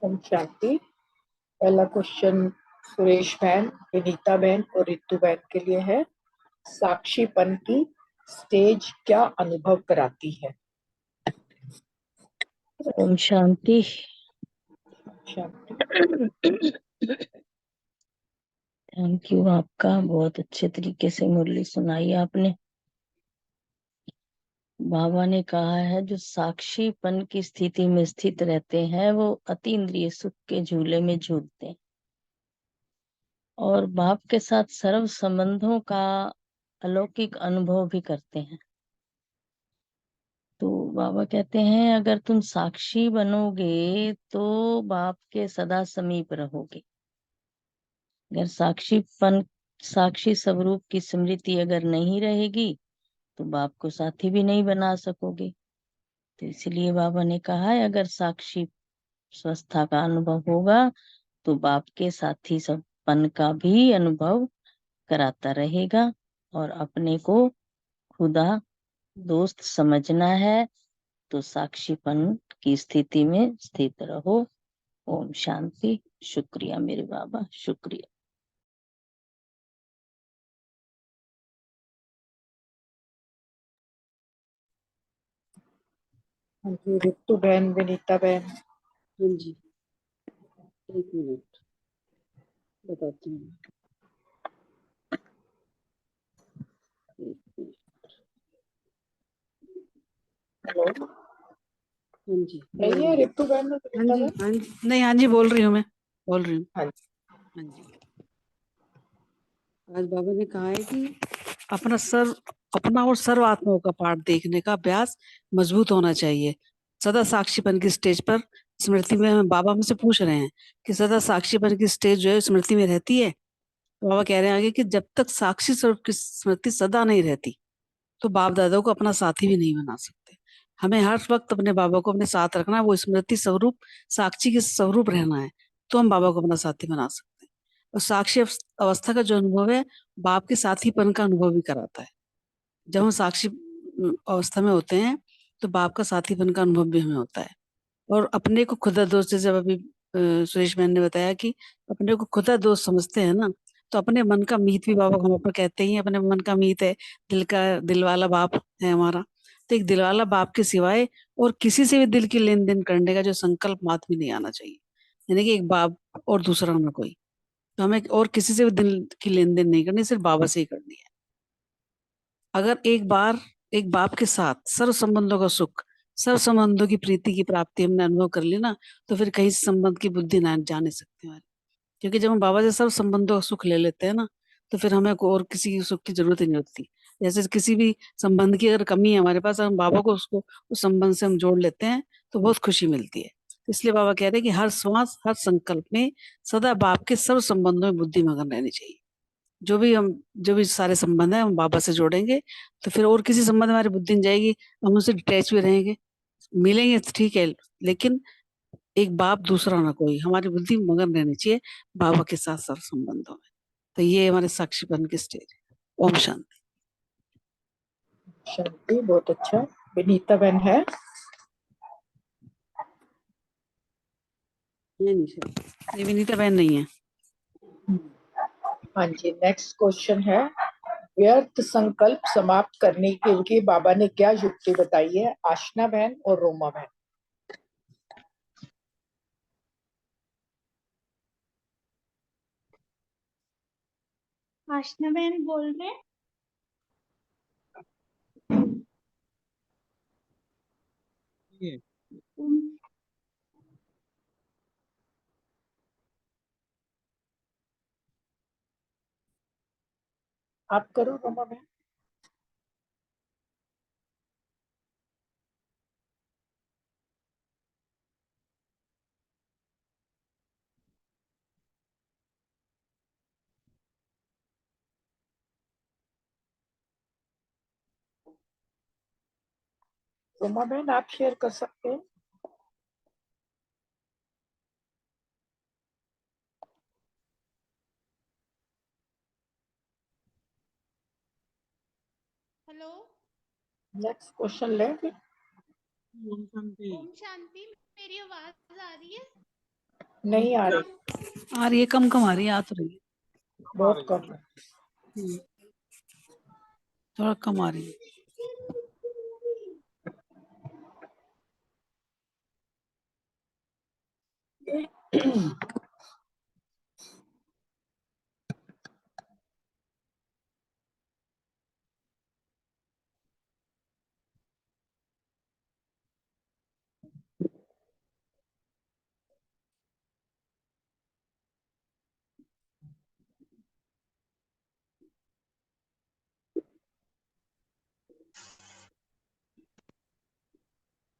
ओम शांति। पहला क्वेश्चन सुरेश बहन, विनीता बहन और रितु बहन के लिए है। साक्षीपन की स्टेज क्या अनुभव कराती है?
ओम शांति।
शांति।
थैंक यू आपका, बहुत अच्छे तरीके से मुरली सुनाई आपने। बाबा ने कहा है जो साक्षीपन की स्थिति में स्थित रहते हैं वो अतीन्द्रिय सुख के झूले में झूलते हैं और बाप के साथ सर्व संबंधों का अलौकिक अनुभव भी करते हैं। तो बाबा कहते हैं अगर तुम साक्षी बनोगे तो बाप के सदा समीप रहोगे। अगर साक्षी स्वरूप की स्मृति अगर नहीं रहेगी तो बाप को साथी भी नहीं बना सकोगे। तो इसलिए बाबा ने कहा है अगर साक्षी स्वस्था का अनुभव होगा तो बाप के साथी सबपन का भी अनुभव कराता रहेगा और अपने को खुदा दोस्त समझना है तो साक्षीपन की स्थिति में स्थित रहो। ओम शांति। शुक्रिया मेरे बाबा, शुक्रिया।
हाँ जी, रितु बहन, विनीता बहन।
हाँ जी, 1 मिनट बताती हूँ। 1 मिनट।
हेलो,
हाँ जी,
नहीं
बोल
है
रही हूँ।
रितु बहन और
हाँ
विनीता
जी,
बहन?
हाँ जी, नहीं, हाँ जी, बोल रही हूँ मैं, बोल रही हूँ।
हाँ जी।
हाँ जी, आज बाबा ने कहा है कि अपना और सर्व आत्माओं का पाठ देखने का अभ्यास मजबूत होना चाहिए। सदा साक्षीपन की स्टेज पर स्मृति में हम बाबा हमसे पूछ रहे हैं कि सदा साक्षीपन की स्टेज जो है स्मृति में रहती है। तो बाबा कह रहे हैं आगे कि जब तक साक्षी स्वरूप की स्मृति सदा नहीं रहती तो बाप दादा को अपना साथी भी नहीं बना सकते। हमें हर वक्त अपने बाबा को अपने साथ रखना है, वो स्मृति स्वरूप साक्षी के स्वरूप रहना है, तो हम बाबा को अपना साथी बना सकते हैं। और साक्षी अवस्था का जो अनुभव है बाप के साथीपन का अनुभव भी कराता है। जब हम साक्षी अवस्था में होते हैं तो बाप का साथीपन का अनुभव भी हमें होता है। और अपने को खुदा दोस्त, जैसे अभी सुरेश मैन ने बताया कि अपने को खुदा दोस्त समझते हैं ना, तो अपने मन का मीत भी बाबा हम ऊपर कहते ही हैं, अपने मन का मीत है, दिल वाला बाप है हमारा। तो एक दिल वाला बाप के सिवाय और किसी से भी दिल की लेन देन करने का जो संकल्प मात्र भी नहीं आना चाहिए, यानी कि एक बाप और दूसरा ना कोई। तो हमें और किसी से भी दिल की लेन देन नहीं करनी, सिर्फ बाबा से ही करनी है। अगर एक बार एक बाप के साथ सर्व संबंधों का सुख, सर्व संबंधों की प्रीति की प्राप्ति हमने अनुभव कर ली ना, तो फिर कहीं संबंध की बुद्धि ना जा नहीं सकती हमारी। क्योंकि जब हम बाबा से सर्व संबंधों का सुख ले लेते हैं ना, तो फिर हमें और किसी की सुख की जरूरत ही नहीं होती। जैसे किसी भी संबंध की अगर कमी है हमारे पास, हम बाबा को उसको उस संबंध से हम जोड़ लेते हैं तो बहुत खुशी मिलती है। इसलिए बाबा कह रहे हैं कि हर श्वास हर संकल्प में सदा बाप के सर्व संबंधों में बुद्धि मगन रहनी चाहिए। जो भी सारे संबंध है हम बाबा से जोड़ेंगे तो फिर और किसी संबंध में हमारी बुद्धि नहीं जाएगी, हम उनसे डिटैच भी रहेंगे। मिलेंगे तो ठीक है, लेकिन एक बाप दूसरा ना कोई, हमारी बुद्धि मगन रहनी चाहिए बाबा के साथ सर्व संबंधों में। तो ये हमारे साक्षीपन की स्टेज है। ओम शांति।
शांति, बहुत अच्छा। विनीता बहन है?
नहीं शायद ये विनीता बहन नहीं है।
हाँ जी, नेक्स्ट क्वेश्चन है, व्यर्थ संकल्प समाप्त करने के लिए बाबा ने क्या युक्ति बताई है? आशना बहन और रोमा बहन।
आशना बहन बोल रहे हैं। उम,
आप करो रोमा बहन। रोमा बहन आप शेयर कर सकते हैं।
हेलो,
नेक्स्ट क्वेश्चन ले फिर।
ओम शांति, मेरी आवाज आ रही है?
नहीं आ रही,
आ रही है, कम कम आ रही है, आ तो रही है।
बहुत कम है।
थोड़ा कम आ रही है।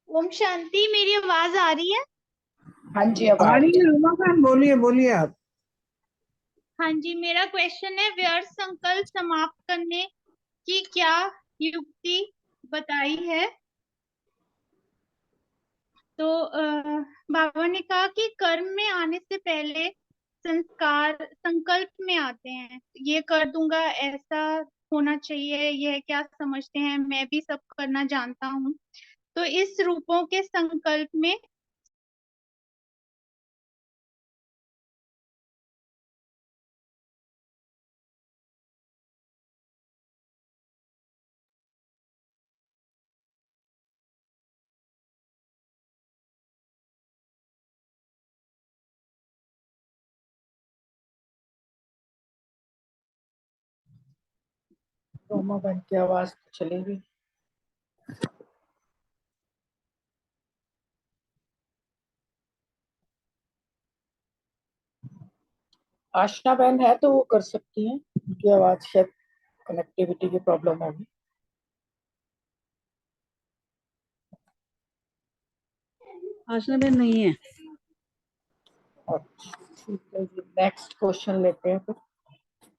ओम शांति, मेरी आवाज आ रही है?
हाँ जी, अब आ रही है।
रोमा बहन बोलिए बोलिए आप।
हाँ जी, मेरा क्वेश्चन है, व्यर्थ संकल्प समाप्त करने की क्या युक्ति बताई है? तो बाबा ने कहा कि कर्म में आने से पहले संस्कार संकल्प में आते हैं, ये कर दूंगा, ऐसा होना चाहिए, यह क्या समझते हैं, मैं भी सब करना जानता हूँ। तो इस रूपों के संकल्प में
रोमा बहन की आवाज तो चली गई। आशना बहन है तो वो कर सकती हैं, उनकी आवाज शायद कनेक्टिविटी की प्रॉब्लम होगी।
आशना बहन नहीं है।
अच्छा ठीक है जी, नेक्स्ट क्वेश्चन लेते हैं फिर,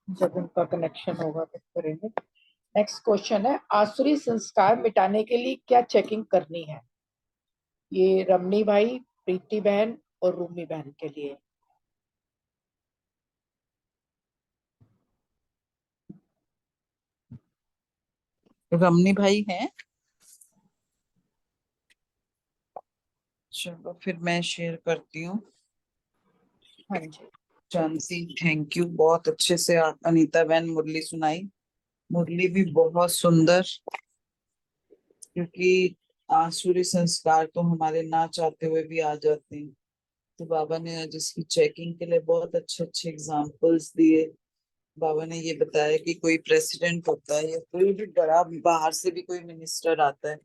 जब उनका कनेक्शन होगा तो करेंगे। नेक्स्ट क्वेश्चन है, आसुरी संस्कार मिटाने के लिए क्या चेकिंग करनी है? ये रमनी भाई, प्रीति बहन और रूमी बहन के लिए।
रमनी भाई हैं? चलो फिर मैं शेयर करती हूँ।
हाँ जी।
शांति, थैंक यू, बहुत अच्छे से अनीता बहन मुरली सुनाई। मुरली भी बहुत सुंदर, क्योंकि आसुरी संस्कार तो हमारे ना चाहते हुए भी आ जाते हैं। तो बाबा ने आज इसकी चेकिंग के लिए बहुत अच्छे अच्छे एग्जाम्पल्स दिए। बाबा ने ये बताया कि कोई प्रेसिडेंट होता है या कोई भी बड़ा बाहर से भी कोई मिनिस्टर आता है,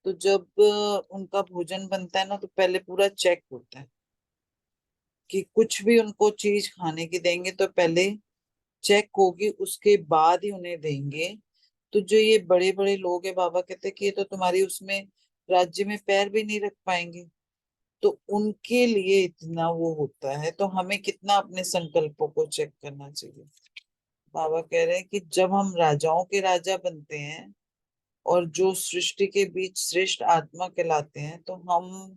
तो जब उनका भोजन बनता है ना, तो पहले पूरा चेक होता है कि कुछ भी उनको चीज खाने की देंगे तो पहले चेक होगी, उसके बाद ही उन्हें देंगे। तो जो ये बड़े बड़े लोग हैं, बाबा कहते हैं कि ये तो तुम्हारी उसमें राज्य में पैर भी नहीं रख पाएंगे, तो उनके लिए इतना वो होता है। तो हमें कितना अपने संकल्पों को चेक करना चाहिए। बाबा कह रहे हैं कि जब हम राजाओं के राजा बनते हैं और जो सृष्टि के बीच श्रेष्ठ आत्मा कहलाते हैं, तो हम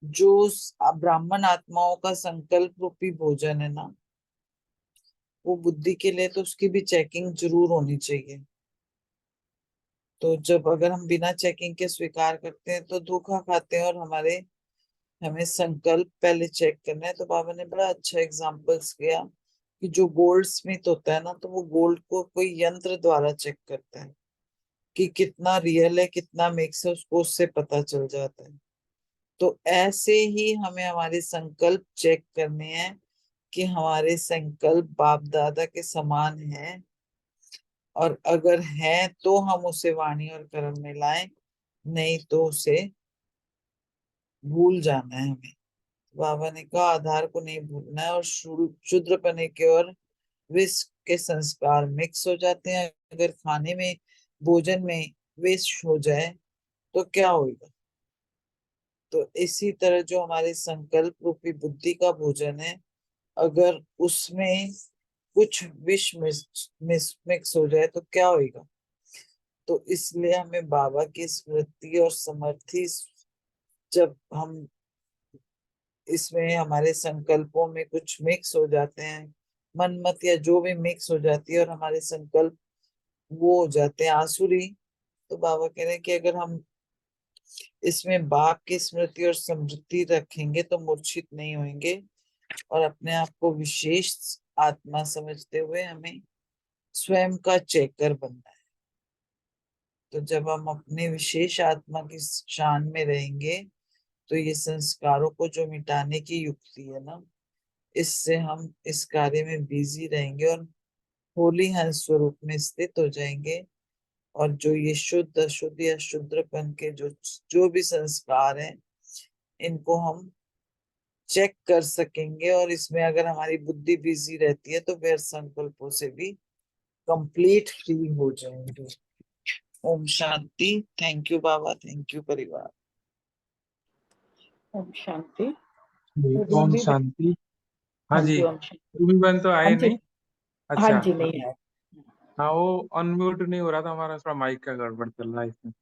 जो ब्राह्मण आत्माओं का संकल्प रूपी भोजन है ना, वो बुद्धि के लिए तो उसकी भी चेकिंग जरूर होनी चाहिए। तो जब अगर हम बिना चेकिंग के स्वीकार करते हैं तो धोखा खाते हैं, और हमें संकल्प पहले चेक करना है। तो बाबा ने बड़ा अच्छा एग्जांपल्स किया कि जो गोल्ड स्मिथ होता है ना, तो वो गोल्ड को कोई यंत्र द्वारा चेक करता है कि कितना रियल है, कितना मिक्स है, उसको उससे पता चल जाता है। तो ऐसे ही हमें हमारे संकल्प चेक करने हैं कि हमारे संकल्प बाप दादा के समान हैं, और अगर हैं तो हम उसे वाणी और कर्म में लाएं, नहीं तो उसे भूल जाना है हमें। बाबा ने कहा आधार को नहीं भूलना है, और शूद्रपने के और विष के संस्कार मिक्स हो जाते हैं। अगर खाने में, भोजन में विष हो जाए तो क्या होगा? तो इसी तरह जो हमारे संकल्प रूपी बुद्धि का भोजन है, अगर उसमें कुछ विष मिक्स हो जाए तो क्या होगा? तो इसलिए हमें बाबा की स्मृति और समर्थी, जब हम इसमें हमारे संकल्पों में कुछ मिक्स हो जाते हैं, मनमत या जो भी मिक्स हो जाती है, और हमारे संकल्प वो हो जाते हैं आसुरी, तो बाबा कह रहे हैं कि अगर हम इसमें बाप की स्मृति और समृद्धि रखेंगे तो मूर्छित नहीं होंगे, और अपने आप को विशेष आत्मा समझते हुए हमें स्वयं का चेकर बनना है। तो जब हम अपने विशेष आत्मा की शान में रहेंगे, तो ये संस्कारों को जो मिटाने की युक्ति है ना, इससे हम इस कार्य में बिजी रहेंगे और होली हंस स्वरूप में स्थित हो जाएंगे। और जो ये शुद्ध अशुद्ध या शुद्रपन के जो जो भी संस्कार हैं, इनको हम चेक कर सकेंगे, और इसमें अगर हमारी बुद्धि बिजी रहती है तो व्यर्थ संकल्पों से भी कंप्लीट फ्री हो जाएंगे। ओम शांति। थैंक यू बाबा, थैंक यू परिवार।
ओम शांति।
जी, ओम
रूमी बहन।
शांति। हाँ
हाँ
जी,
जी, ओम शांति।
रूबी बहन तो
हाँ
आए
जी।
नहीं।
हाँ
अच्छा,
जी, नहीं है।
हाँ वो अनम्यूट नहीं हो रहा था, हमारा थोड़ा माइक का गड़बड़ चल रहा है इसमें।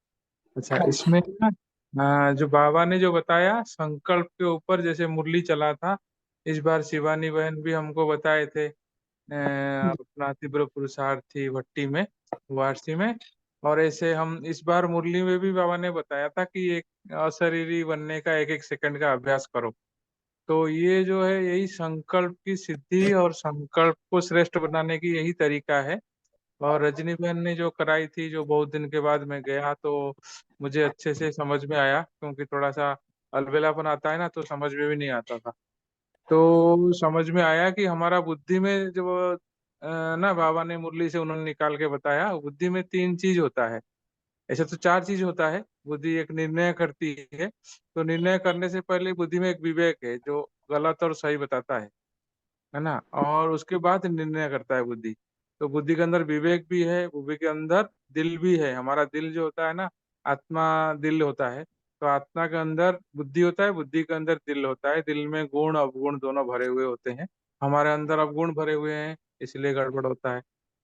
अच्छा,
हाँ जी।
इसमें ना जो बाबा ने जो बताया संकल्प के ऊपर, जैसे मुरली चला था, इस बार शिवानी बहन भी हमको बताए थे अपना तीव्र पुरुषार्थी भट्टी में, वारसी में। और ऐसे हम इस बार मुरली में भी बाबा ने बताया था कि एक अशरीरी बनने का 1-1 सेकंड का अभ्यास करो। तो ये जो है, यही संकल्प की सिद्धि और संकल्प को श्रेष्ठ बनाने की यही तरीका है। और रजनी बहन ने जो कराई थी, जो बहुत दिन के बाद मैं गया, तो मुझे अच्छे से समझ में आया, क्योंकि थोड़ा सा अलबेलापन आता है ना, तो समझ में भी नहीं आता था। तो समझ में आया कि हमारा बुद्धि में जब ना बाबा ने मुरली से उन्होंने निकाल के बताया, बुद्धि में 3 चीज होता है। ऐसा तो 4 चीज होता है। बुद्धि एक निर्णय करती है, तो निर्णय करने से पहले बुद्धि में एक विवेक है जो गलत और सही बताता है ना, और उसके बाद निर्णय करता है बुद्धि। तो बुद्धि के अंदर विवेक भी है, बुद्धि के अंदर दिल भी है। हमारा दिल जो होता है ना, आत्मा दिल होता है। तो आत्मा के अंदर बुद्धि होता है, बुद्धि के अंदर दिल होता है। दिल में गुण अवगुण दोनों भरे हुए होते हैं। हमारे अंदर अवगुण भरे हुए हैं, इसलिए गड़बड़ होता है।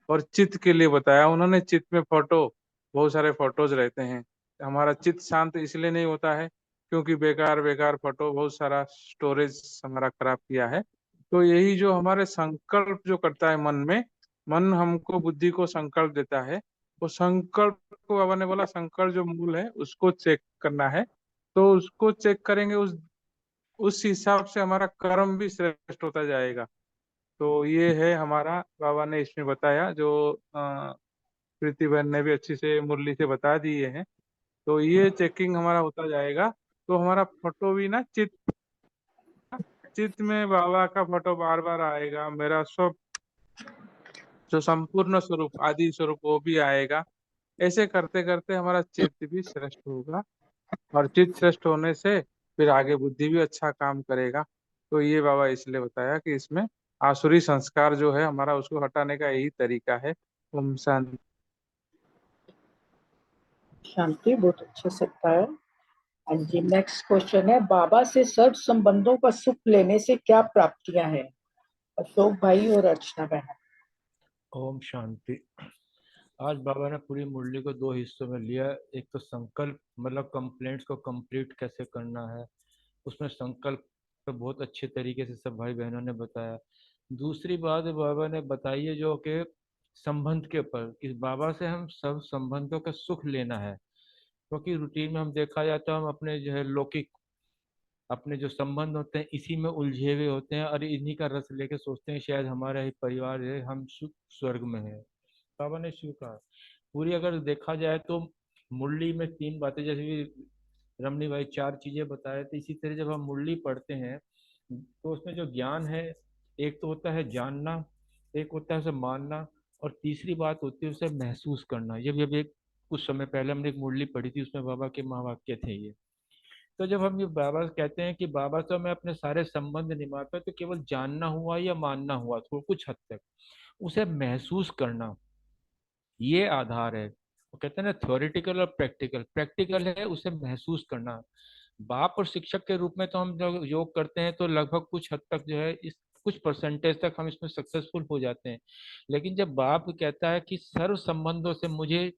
और चित्त के लिए बताया उन्होंने। चित्त में फोटो, बहुत सारे फोटोज रहते हैं। हमारा चित्त शांत इसलिए नहीं होता है क्योंकि बेकार बेकार फोटो, बहुत सारा स्टोरेज हमारा खराब किया है। तो यही जो हमारे संकल्प जो करता है मन में, मन हमको बुद्धि को संकल्प देता है। वो संकल्प को बाबा ने बोला संकल्प जो मूल है उसको चेक करना है। तो उसको चेक करेंगे, उस हिसाब से हमारा कर्म भी श्रेष्ठ होता जाएगा। तो ये है हमारा, बाबा ने इसमें बताया, जो प्रीति बहन ने भी अच्छी से मुरली से बता दिए हैं। तो ये चेकिंग हमारा होता जाएगा। तो हमारा फोटो भी ना चित्त में बाबा का फोटो बार बार आएगा। मेरा सब जो संपूर्ण स्वरूप, आदि स्वरूप, वो भी आएगा। ऐसे करते करते हमारा चित्त भी श्रेष्ठ होगा, और चित्त श्रेष्ठ होने से फिर आगे बुद्धि भी अच्छा काम करेगा। तो ये बाबा इसलिए बताया कि इसमें आसुरी संस्कार जो है हमारा, उसको हटाने का यही तरीका है। ओम शांति।
शांति बहुत अच्छे से बताया। हाँ जी, नेक्स्ट क्वेश्चन है, बाबा से सर्व संबंधों का सुख लेने से क्या प्राप्तियां हैं? अशोक भाई और अर्चना बहन।
ओम शांति। आज बाबा ने पूरी मुरली को दो हिस्सों में लिया। एक तो संकल्प, मतलब कंप्लेंट्स को कंप्लीट कैसे करना है, उसमें संकल्प तो बहुत अच्छे तरीके से सब भाई बहनों ने बताया। दूसरी बात बाबा ने बताई है जो कि संबंध के ऊपर, कि बाबा से हम सब संबंधों का सुख लेना है। क्योंकि रूटीन में हम देखा जाए तो हम अपने जो है लौकिक अपने जो संबंध होते हैं इसी में उलझे हुए होते हैं, और इन्हीं का रस लेके सोचते हैं शायद हमारा ही परिवार है, हम सुख स्वर्ग में है। बाबा ने शिव कहा पूरी अगर देखा जाए तो मुरली में तीन बातें, जैसे भी रमनी भाई चार चीजें बताए थे, इसी तरह जब हम मुरली पढ़ते हैं तो उसमें जो ज्ञान है, एक तो होता है जानना, एक होता है उसे मानना, और तीसरी बात होती है उसे महसूस करना। जब एक कुछ समय पहले हमने एक मुरली पढ़ी थी, उसमें बाबा के महावाक्य थे ये। तो जब हम ये बाबा कहते हैं कि बाबा से मैं अपने सारे संबंध निभाता, तो केवल जानना हुआ या मानना हुआ थोड़ा कुछ हद तक, उसे महसूस करना ये आधार है। वो कहते हैं ना थ्योरेटिकल और प्रैक्टिकल। प्रैक्टिकल है उसे महसूस करना। बाप और शिक्षक के रूप में तो हम जब योग करते हैं तो लगभग कुछ हद तक जो है इस कुछ परसेंटेज तक हम इसमें सक्सेसफुल हो जाते हैं। लेकिन जब बाप कहता है कि सर्व संबंधों से मुझे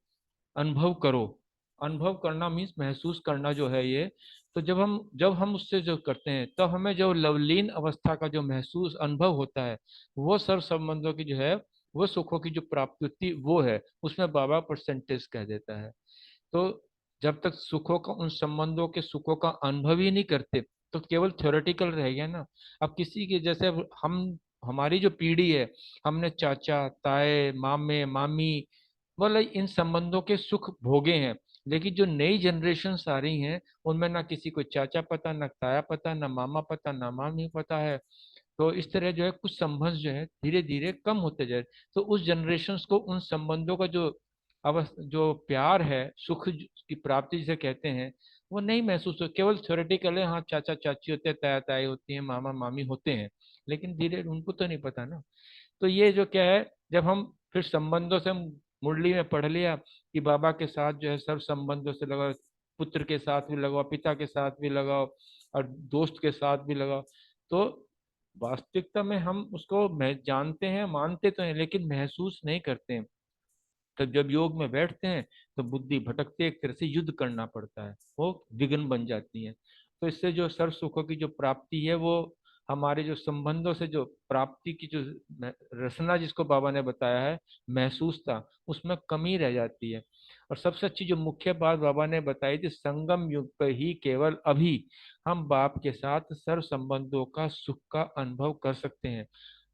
अनुभव करो, अनुभव करना मीन्स महसूस करना जो है ये, तो जब हम उससे जो करते हैं तब हमें जो लवलीन अवस्था का जो महसूस अनुभव होता है, वो सर्व संबंधों की जो है वो सुखों की जो प्राप्ति होती है वो है, उसमें बाबा परसेंटेज कह देता है। तो जब तक सुखों का, उन संबंधों के सुखों का अनुभव ही नहीं करते तो केवल थ्योरेटिकल रह गया ना। अब किसी के जैसे अब हम, हमारी जो पीढ़ी है, हमने चाचा ताए मामे मामी मतलब इन संबंधों के सुख भोगे हैं। लेकिन जो नई जनरेशन आ रही हैं उनमें ना किसी को चाचा पता, ना ताया पता, ना मामा पता, ना मामी पता है। तो इस तरह जो है कुछ संबंध जो है धीरे धीरे कम होते जाए। तो उस जनरेशन को उन संबंधों का जो जो प्यार है, सुख की प्राप्ति जिसे कहते हैं, वो नहीं महसूस हो। केवल थ्योरेटिकल है, हाँ चाचा चाची होते हैं, ताया ताई होती है, मामा मामी होते हैं, लेकिन धीरे उनको तो नहीं पता ना। तो ये जो क्या है, जब हम फिर संबंधों से हम मुरली में पढ़ लिया कि बाबा के साथ जो है सब संबंधों से लगाओ, पुत्र के साथ भी लगाओ, पिता के साथ भी लगाओ, और दोस्त के साथ भी लगाओ। तो वास्तविकता में हम उसको जानते हैं, मानते तो हैं, लेकिन महसूस नहीं करते हैं। तो जब योग में बैठते हैं तो बुद्धि भटकती है, एक तरह से युद्ध करना पड़ता है, वो विघ्न बन जाती है। तो इससे जो सर्व सुखों की जो प्राप्ति है वो हमारे जो संबंधों से जो प्राप्ति की जो रसना जिसको बाबा ने बताया है, महसूसता, उसमें कमी रह जाती है। और सबसे अच्छी जो मुख्य बात बाबा ने बताई थी, संगम युग पर ही केवल अभी हम बाप के साथ सर्व संबंधों का सुख का अनुभव कर सकते हैं।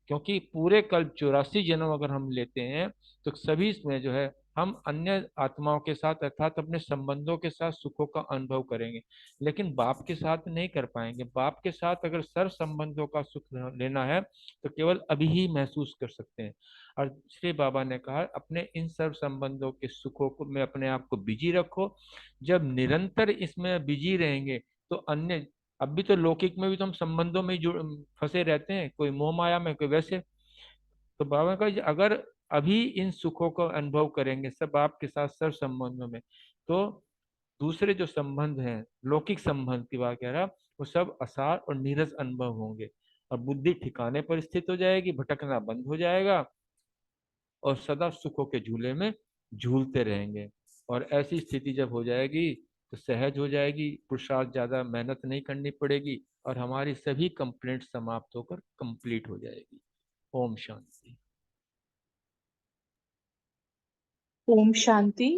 क्योंकि पूरे कल्प 84 जन्म अगर हम लेते हैं तो सभी इसमें जो है हम अन्य आत्माओं के साथ अर्थात अपने संबंधों के साथ सुखों का अनुभव करेंगे, लेकिन बाप के साथ नहीं कर पाएंगे। बाप के साथ अगर सर्व संबंधों का सुख लेना है तो केवल अभी ही महसूस कर सकते हैं। और श्री बाबा ने कहा अपने इन सर्व संबंधों के सुखों को में अपने आप को बिजी रखो। जब निरंतर इसमें बिजी रहेंगे तो अन्य, अब भी तो लौकिक में भी तो हम संबंधों में ही जुड़ फंसे रहते हैं, कोई मोह माया में, कोई वैसे। तो बाबा का अगर अभी इन सुखों का अनुभव करेंगे सब आपके साथ सर्व संबंधों में, तो दूसरे जो संबंध हैं, लौकिक संबंध की बात कह रहा, वो सब आसार और नीरस अनुभव होंगे, और बुद्धि ठिकाने पर स्थित हो जाएगी, भटकना बंद हो जाएगा, और सदा सुखों के झूले में झूलते रहेंगे। और ऐसी स्थिति जब हो जाएगी तो सहज हो जाएगी, पुरुषार्थ ज्यादा मेहनत नहीं करनी पड़ेगी और हमारी सभी कंप्लेंट समाप्त होकर कंप्लीट हो जाएगी। ओम शांति।
ओम शांति।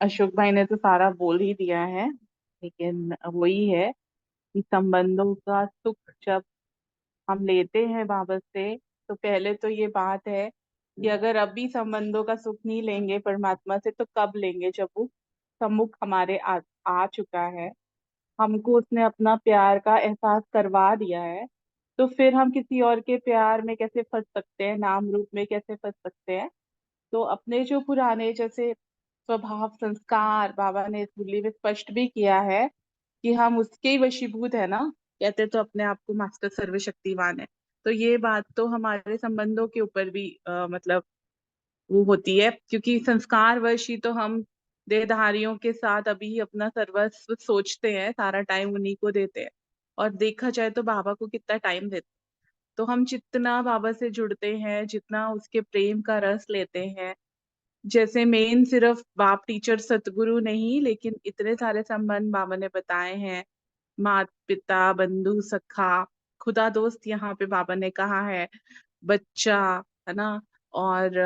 अशोक भाई ने तो सारा बोल ही दिया है, लेकिन वही है कि संबंधों का सुख जब हम लेते हैं बाबा से, तो पहले तो ये बात है कि अगर अभी संबंधों का सुख नहीं लेंगे परमात्मा से, तो कब लेंगे, जब वो सम्मुख हमारे आ चुका है, हमको उसने अपना प्यार का एहसास करवा दिया है। तो फिर हम किसी और के प्यार में कैसे फंस सकते हैं, नाम रूप में कैसे फंस सकते हैं। तो अपने जो पुराने जैसे स्वभाव संस्कार, बाबा ने इस मुरली में स्पष्ट भी किया है कि हम उसके ही वशीभूत है ना, कहते तो अपने आप को मास्टर सर्वशक्तिमान है। तो ये बात तो हमारे संबंधों के ऊपर भी मतलब वो होती है, क्योंकि संस्कार वश ही तो हम देहधारियों के साथ अभी अपना सर्वस्व सोचते हैं, सारा टाइम उन्हीं को देते हैं। और देखा जाए तो बाबा को कितना टाइम देते हैं। तो हम जितना बाबा से जुड़ते हैं, जितना उसके प्रेम का रस लेते हैं, जैसे मेन सिर्फ बाप टीचर सतगुरु नहीं, लेकिन इतने सारे संबंध बाबा ने बताए हैं, माता पिता बंधु सखा, खुदा दोस्त यहाँ पे बाबा ने कहा है, बच्चा, है ना। और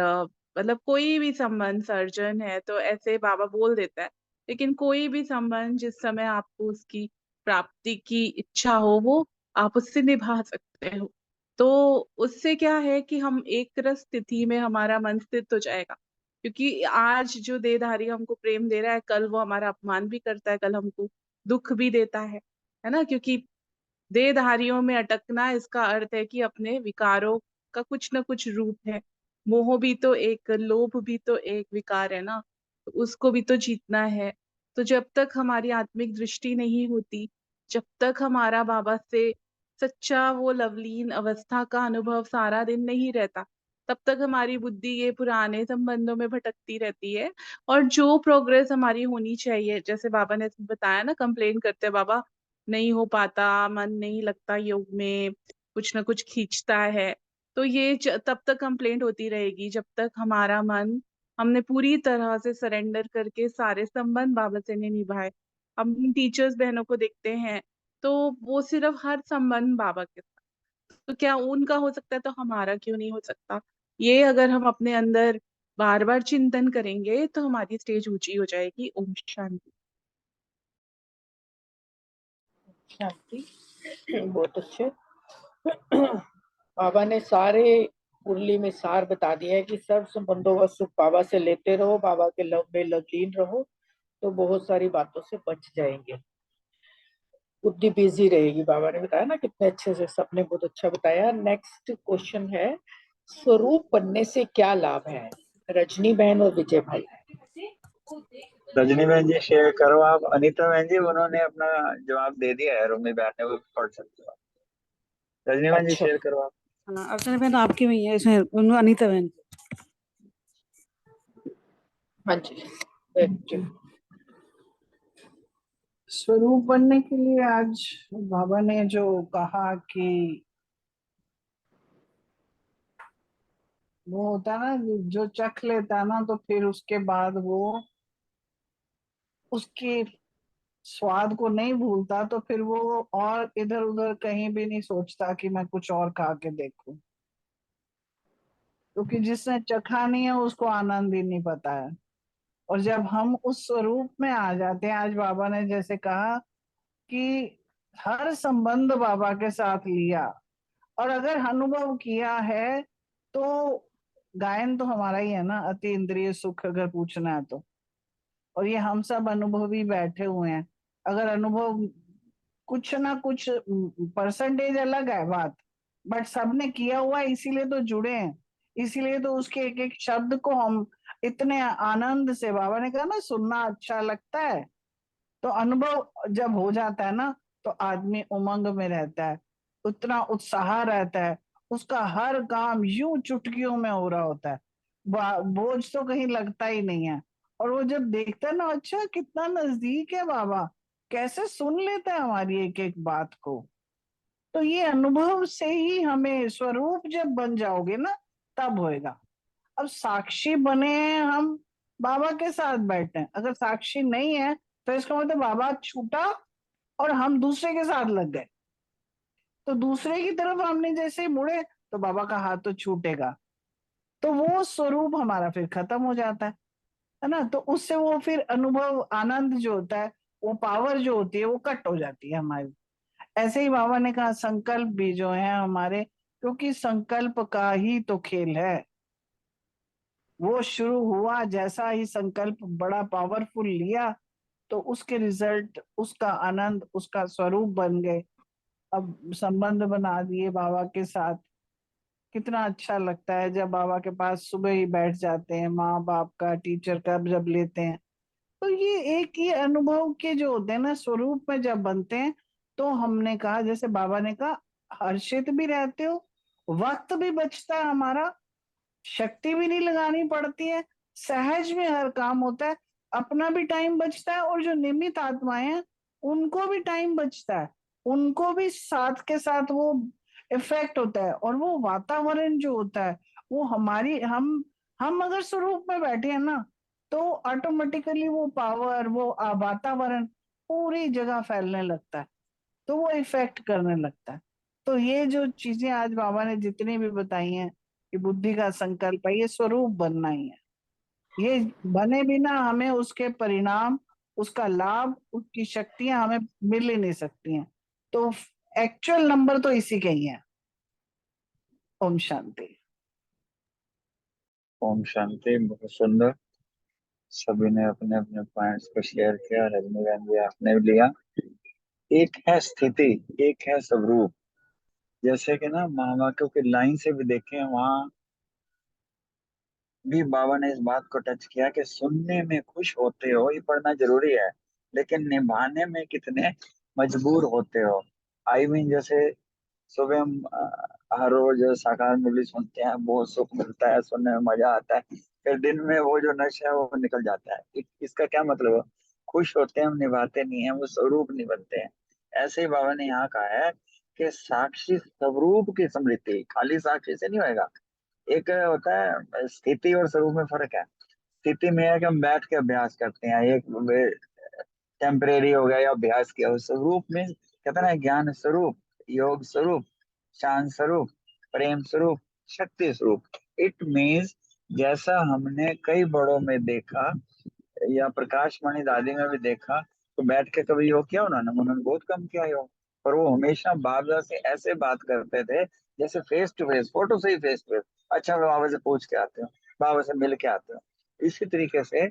मतलब कोई भी संबंध, सर्जन है तो ऐसे बाबा बोल देता है। लेकिन कोई भी संबंध जिस समय आपको उसकी प्राप्ति की इच्छा हो, वो आप उससे निभा सकते हो। तो उससे क्या है कि हम एक रस स्थिति में हमारा मन स्थित हो जाएगा। क्योंकि आज जो देहधारी हमको प्रेम दे रहा है, कल वो हमारा अपमान भी करता है, कल हमको दुख भी देता है ना। क्योंकि देहधारियों में अटकना, इसका अर्थ है कि अपने विकारों का कुछ न कुछ रूप है। मोह भी तो एक, लोभ भी तो एक विकार है ना, तो उसको भी तो जीतना है। तो जब तक हमारी आत्मिक दृष्टि नहीं होती, जब तक हमारा बाबा से सच्चा वो लवलीन अवस्था का अनुभव सारा दिन नहीं रहता, तब तक हमारी बुद्धि ये पुराने संबंधों में भटकती रहती है। और जो प्रोग्रेस हमारी होनी चाहिए, जैसे बाबा ने बताया ना, कंप्लेन करते हैं बाबा नहीं हो पाता, मन नहीं लगता योग में, कुछ ना कुछ खींचता है। तो ये तब तक कंप्लेंट होती रहेगी जब तक हमारा मन, हमने पूरी तरह से सरेंडर करके सारे संबंध बाबा से नहीं निभाए। हम टीचर्स बहनों को देखते हैं, तो वो सिर्फ हर संबंध बाबा के साथ, तो क्या उनका हो सकता है तो हमारा क्यों नहीं हो सकता। ये अगर हम अपने अंदर बार बार चिंतन करेंगे तो हमारी स्टेज ऊंची हो जाएगी। ओम शांति।
शांति। बहुत अच्छे। बाबा ने सारे मुरली में सार बता दिया है कि सर्व संबंधों का सुख बाबा से लेते रहो, बाबा के लव में लवलीन रहो, तो बहुत सारी बातों से बच जाएंगे, बुद्धि बिजी रहेगी। बाबा ने बताया ना कितने अच्छे से, सबने बहुत अच्छा बताया। नेक्स्ट क्वेश्चन है, स्वरूप बनने से क्या लाभ है? रजनी बहन और विजय भाई।
रजनी बहन जी शेयर करो आप। अनीता बहन जी उन्होंने अपना जवाब दे दिया है, रूमी बहन ने, वो पढ़ सकते हो। रजनी बहन जी
अच्छा,
शेयर करो आप।
हाँ, अर्चना बहन आपकी में ही है इसमें, अनीता बहन।
हाँ जी।
स्वरूप बनने के लिए आज बाबा ने जो कहा कि वो होता है ना, जो चख लेता है ना, तो फिर उसके बाद वो उसके स्वाद को नहीं भूलता, तो फिर वो और इधर उधर कहीं भी नहीं सोचता कि मैं कुछ और खा के देखूं, क्योंकि जिसने चखा नहीं है उसको आनंद ही नहीं पता है। और जब हम उस स्वरूप में आ जाते हैं, आज बाबा ने जैसे कहा कि हर संबंध बाबा के साथ लिया, और अगर अनुभव किया है तो गायन तो हमारा ही है ना, अति इंद्रिय सुख अगर पूछना है तो। और ये हम सब अनुभवी बैठे हुए हैं, अगर अनुभव कुछ ना कुछ परसेंटेज अलग है बात, बट सबने किया हुआ है, इसीलिए तो जुड़े हैं, इसीलिए तो उसके एक एक शब्द को हम इतने आनंद से, बाबा ने कहा ना सुनना अच्छा लगता है, तो अनुभव जब हो जाता है ना, तो आदमी उमंग में रहता है, उतना उत्साह रहता है, उसका हर काम यूं चुटकियों में हो रहा होता है, बोझ तो कहीं लगता ही नहीं है। और वो जब देखता है ना, अच्छा कितना नजदीक है बाबा, कैसे सुन लेता है हमारी एक एक बात को। तो ये अनुभव से ही हमें, स्वरूप जब बन जाओगे ना तब होएगा। अब साक्षी बने हैं हम, बाबा के साथ बैठे हैं। अगर साक्षी नहीं है तो इसका मतलब बाबा छूटा और हम दूसरे के साथ लग गए। तो दूसरे की तरफ हमने जैसे ही मुड़े तो बाबा का हाथ तो छूटेगा, तो वो स्वरूप हमारा फिर खत्म हो जाता है ना। तो उससे वो फिर अनुभव, आनंद जो होता है, वो पावर जो होती है वो कट हो जाती है हमारी। ऐसे ही बाबा ने कहा संकल्प भी जो है हमारे, क्योंकि संकल्प का ही तो खेल है। वो शुरू हुआ, जैसा ही संकल्प बड़ा पावरफुल लिया तो उसके रिजल्ट, उसका आनंद, उसका स्वरूप बन गए। अब संबंध बना दिए बाबा के साथ। कितना अच्छा लगता है जब बाबा के पास सुबह ही बैठ जाते हैं, माँ बाप का, टीचर का जब लेते हैं। तो ये एक ही अनुभव के जो होते हैं ना, स्वरूप में जब बनते हैं, तो हमने कहा, जैसे बाबा ने कहा, हर्षित भी रहते हो, वक्त भी बचता है हमारा, शक्ति भी नहीं लगानी पड़ती है, सहज में हर काम होता है, अपना भी टाइम बचता है, और जो निमित आत्माएं हैं उनको भी टाइम बचता है, उनको भी साथ के साथ वो इफेक्ट होता है। और वो वातावरण जो होता है वो हमारी, हम अगर स्वरूप में बैठे हैं ना, तो ऑटोमेटिकली वो पावर, वो वातावरण पूरी जगह फैलने लगता है, तो वो इफेक्ट करने लगता है। तो ये जो चीजें आज बाबा ने जितनी भी बताई हैं कि बुद्धि का संकल्प है, ये स्वरूप बनना ही है। ये बने बिना हमें उसके परिणाम, उसका लाभ, उसकी शक्तियां हमें मिल ही नहीं सकती हैं। तो एक्चुअल नंबर तो इसी के ही है। ओम शांति।
ओम शांति। बहुत सुंदर। सभी ने अपने अपने पॉइंट्स को शेयर किया। रजनी बहन जी आपने भी लिया। एक है स्थिति, एक है स्वरूप। जैसे कि ना महावाक्यों की लाइन से भी देखें, वहां भी बाबा ने इस बात को टच किया कि सुनने में खुश होते हो ये पढ़ना जरूरी है, लेकिन निभाने में कितने मजबूर होते हो। आई मीन जैसे सुबह हम हर रोज साकार मुरली सुनते हैं, बहुत सुख मिलता है, सुनने में मजा आता है, फिर दिन में वो जो नशा है वो निकल जाता है। इसका क्या मतलब है? खुश होते हैं हम, निभाते नहीं है, वो स्वरूप नहीं बनते हैं। ऐसे ही बाबा ने यहाँ कहा है कि साक्षी स्वरूप की स्मृति खाली साक्षी से नहीं होएगा। एक होता है स्थिति और स्वरूप में फर्क है। स्थिति में है कि हम बैठ के अभ्यास करते हैं, एक टेम्परेरी हो गया या अभ्यास किया। उस स्वरूप में कहते हैं ना, ज्ञान स्वरूप, योग स्वरूप, शांत स्वरूप, प्रेम स्वरूप, शक्ति स्वरूप। इट मीन्स जैसा हमने कई बड़ों में देखा या प्रकाश मणि दादी में भी देखा, तो बैठ के कभी योग किया उन्होंने बहुत कम किया योग। पर वो हमेशा बाबा से ऐसे बात करते थे जैसे फेस टू फेस, फोटो से ही फेस टू फेस। अच्छा मैं बाबा से पूछ के आते हूँ, बाबा से मिल के आते हूँ। इसी तरीके से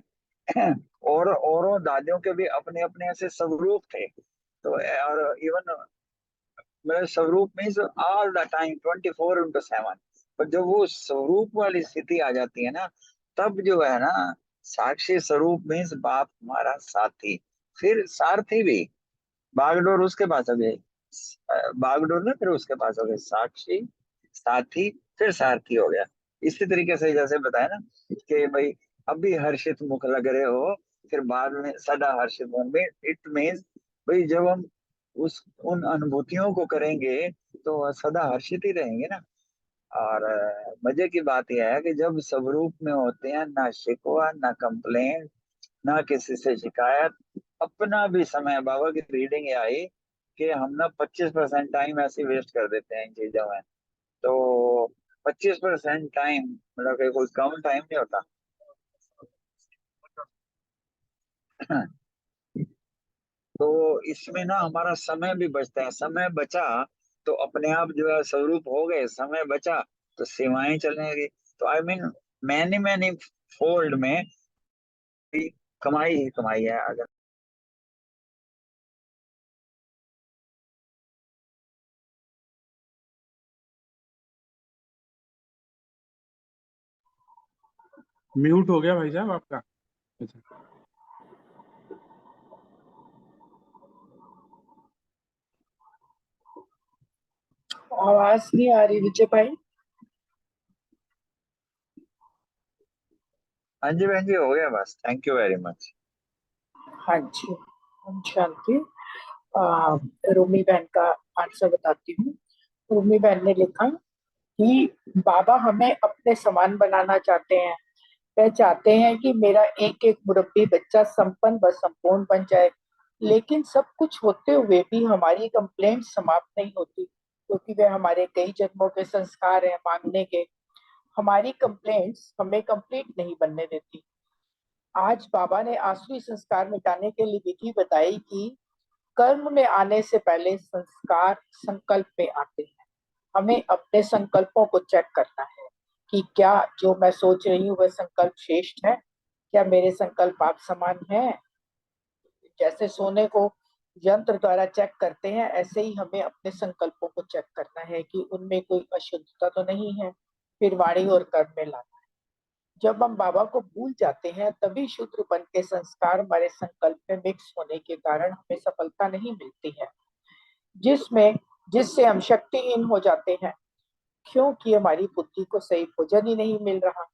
और दादियों के भी अपने अपने ऐसे स्वरूप थे। तो और इवन मेरे स्वरूप मीन्स ऑल द टाइम 24/7। पर जब वो स्वरूप वाली स्थिति आ जाती है ना, तब जो है ना, साक्षी स्वरूप मीन्स बाप हमारा साथी, फिर सारथी भी। बागडोर उसके पास हो गए, बागडोर ना, फिर उसके पास हो गए साक्षी, साथी, फिर सारथी हो गया। इसी तरीके से जैसे बताया ना कि भाई अभी हर्षित मुख लग रहे हो, फिर बाद में सदा हर्षित मुख में, इट मीन्स भाई जब हम उस उन अनुभूतियों को करेंगे तो सदा हर्षित ही रहेंगे ना। और मजे की बात यह है कि जब स्वरूप में होते हैं, ना शिकवा ना कंप्लेन, ना किसी से शिकायत। अपना भी समय, बाबा की रीडिंग ये आई कि हम ना 25% टाइम ऐसे वेस्ट कर देते हैं इन चीजों में। तो 25% टाइम मतलब कि कोई कम टाइम नहीं होता। तो इसमें ना हमारा समय भी बचता है। समय बचा तो अपने आप जो है स्वरूप हो गए, समय बचा तो सेवाएं चलेंगी। तो I mean many many fold में भी कमाई ही कमाई है। अगर
म्यूट हो गया भाई साहब आपका। अच्छा।
आवाज नहीं आ रही विजय भाई।
हाँ जी बहन जी, हो गया बस। Thank you very much.
हाँ जी। ओम शांति। रोमी बहन का आंसर बताती हूँ। रोमी बहन ने लिखा कि बाबा हमें अपने समान बनाना चाहते हैं। वह चाहते हैं कि मेरा एक एक मुरब्बी बच्चा संपन्न व संपूर्ण बन जाए। लेकिन सब कुछ होते हुए भी हमारी कंप्लेंट समाप्त नहीं होती, क्योंकि वे हमारे कई जन्मों के संस्कार हैं मांगने के। हमारी कंप्लेंट्स हमें कंप्लीट नहीं बनने देती। आज बाबा ने आसुरी संस्कार मिटाने के लिए विधि बताई कि कर्म में आने से पहले संस्कार संकल्प में आते हैं। हमें अपने संकल्पों को चेक करना है कि क्या जो मैं सोच रही हूँ वह संकल्प श्रेष्ठ है, क्या मेरे संकल्प आप समान हैं। जैसे सोने को यंत्र द्वारा चेक करते हैं, ऐसे ही हमें अपने संकल्पों को चेक करना है कि उनमें कोई अशुद्धता तो नहीं है, फिर वाणी और कर्म में लाना है। जब हम बाबा को भूल जाते हैं, तभी शुद्रपन के संस्कार हमारे संकल्प में मिक्स होने के कारण हमें सफलता नहीं मिलती है, जिसमें जिससे हम शक्तिहीन हो जाते हैं, क्योंकि हमारी बुद्धि को सही भोजन ही नहीं मिल रहा।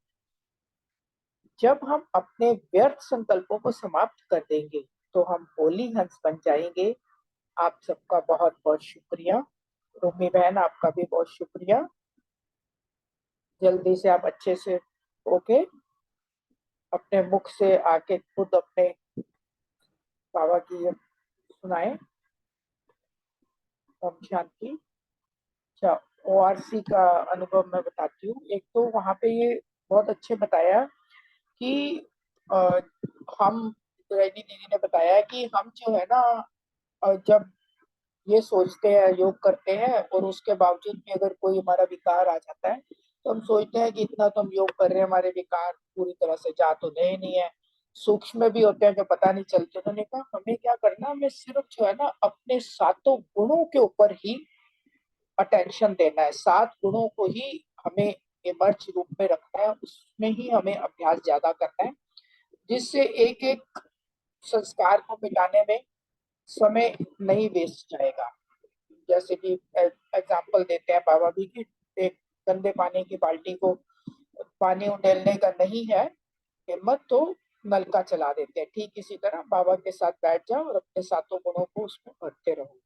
जब हम अपने व्यर्थ संकल्पों को समाप्त कर देंगे, तो हम होली हंस बन जाएंगे। आप सबका बहुत बहुत शुक्रिया। रोमी बहन, आपका भी बहुत शुक्रिया। जल्दी से आप अच्छे से ओके अपने मुख से आके खुद अपने बाबा की ये सुनाए ओम शांति। अच्छा, ओआरसी का अनुभव मैं बताती हूँ। एक तो वहाँ पे ये बहुत अच्छे बताया कि अ, हम रेड्डी दीदी ने बताया कि हम जो है ना, जब ये सोचते हैं योग करते हैं और उसके बावजूद भी अगर कोई हमारा विकार आ जाता है, तो हम सोचते हैं कि इतना तो हम योग कर रहे हैं, हमारे विकार पूरी तरह से जा तो गए नहीं है, सूक्ष्म भी होते हैं जो पता नहीं चलते। उन्होंने कहा हमें क्या करना, हमें सिर्फ जो है ना अपने सातों गुणों के ऊपर ही अटेंशन देना है। 7 गुणों को ही हमें इमर्ज रूप में रखना है, उसमें ही हमें अभ्यास ज्यादा करना है, जिससे एक एक संस्कार को मिटाने में समय नहीं वेस्ट जाएगा। जैसे कि एग्जाम्पल देते हैं बाबा भी कि एक गंदे पानी की बाल्टी को पानी उंडेलने का नहीं है हिम्मत, तो नल का चला देते हैं। ठीक इसी तरह बाबा के साथ बैठ जाओ और अपने सातों गुणों को उसमें भरते रहो।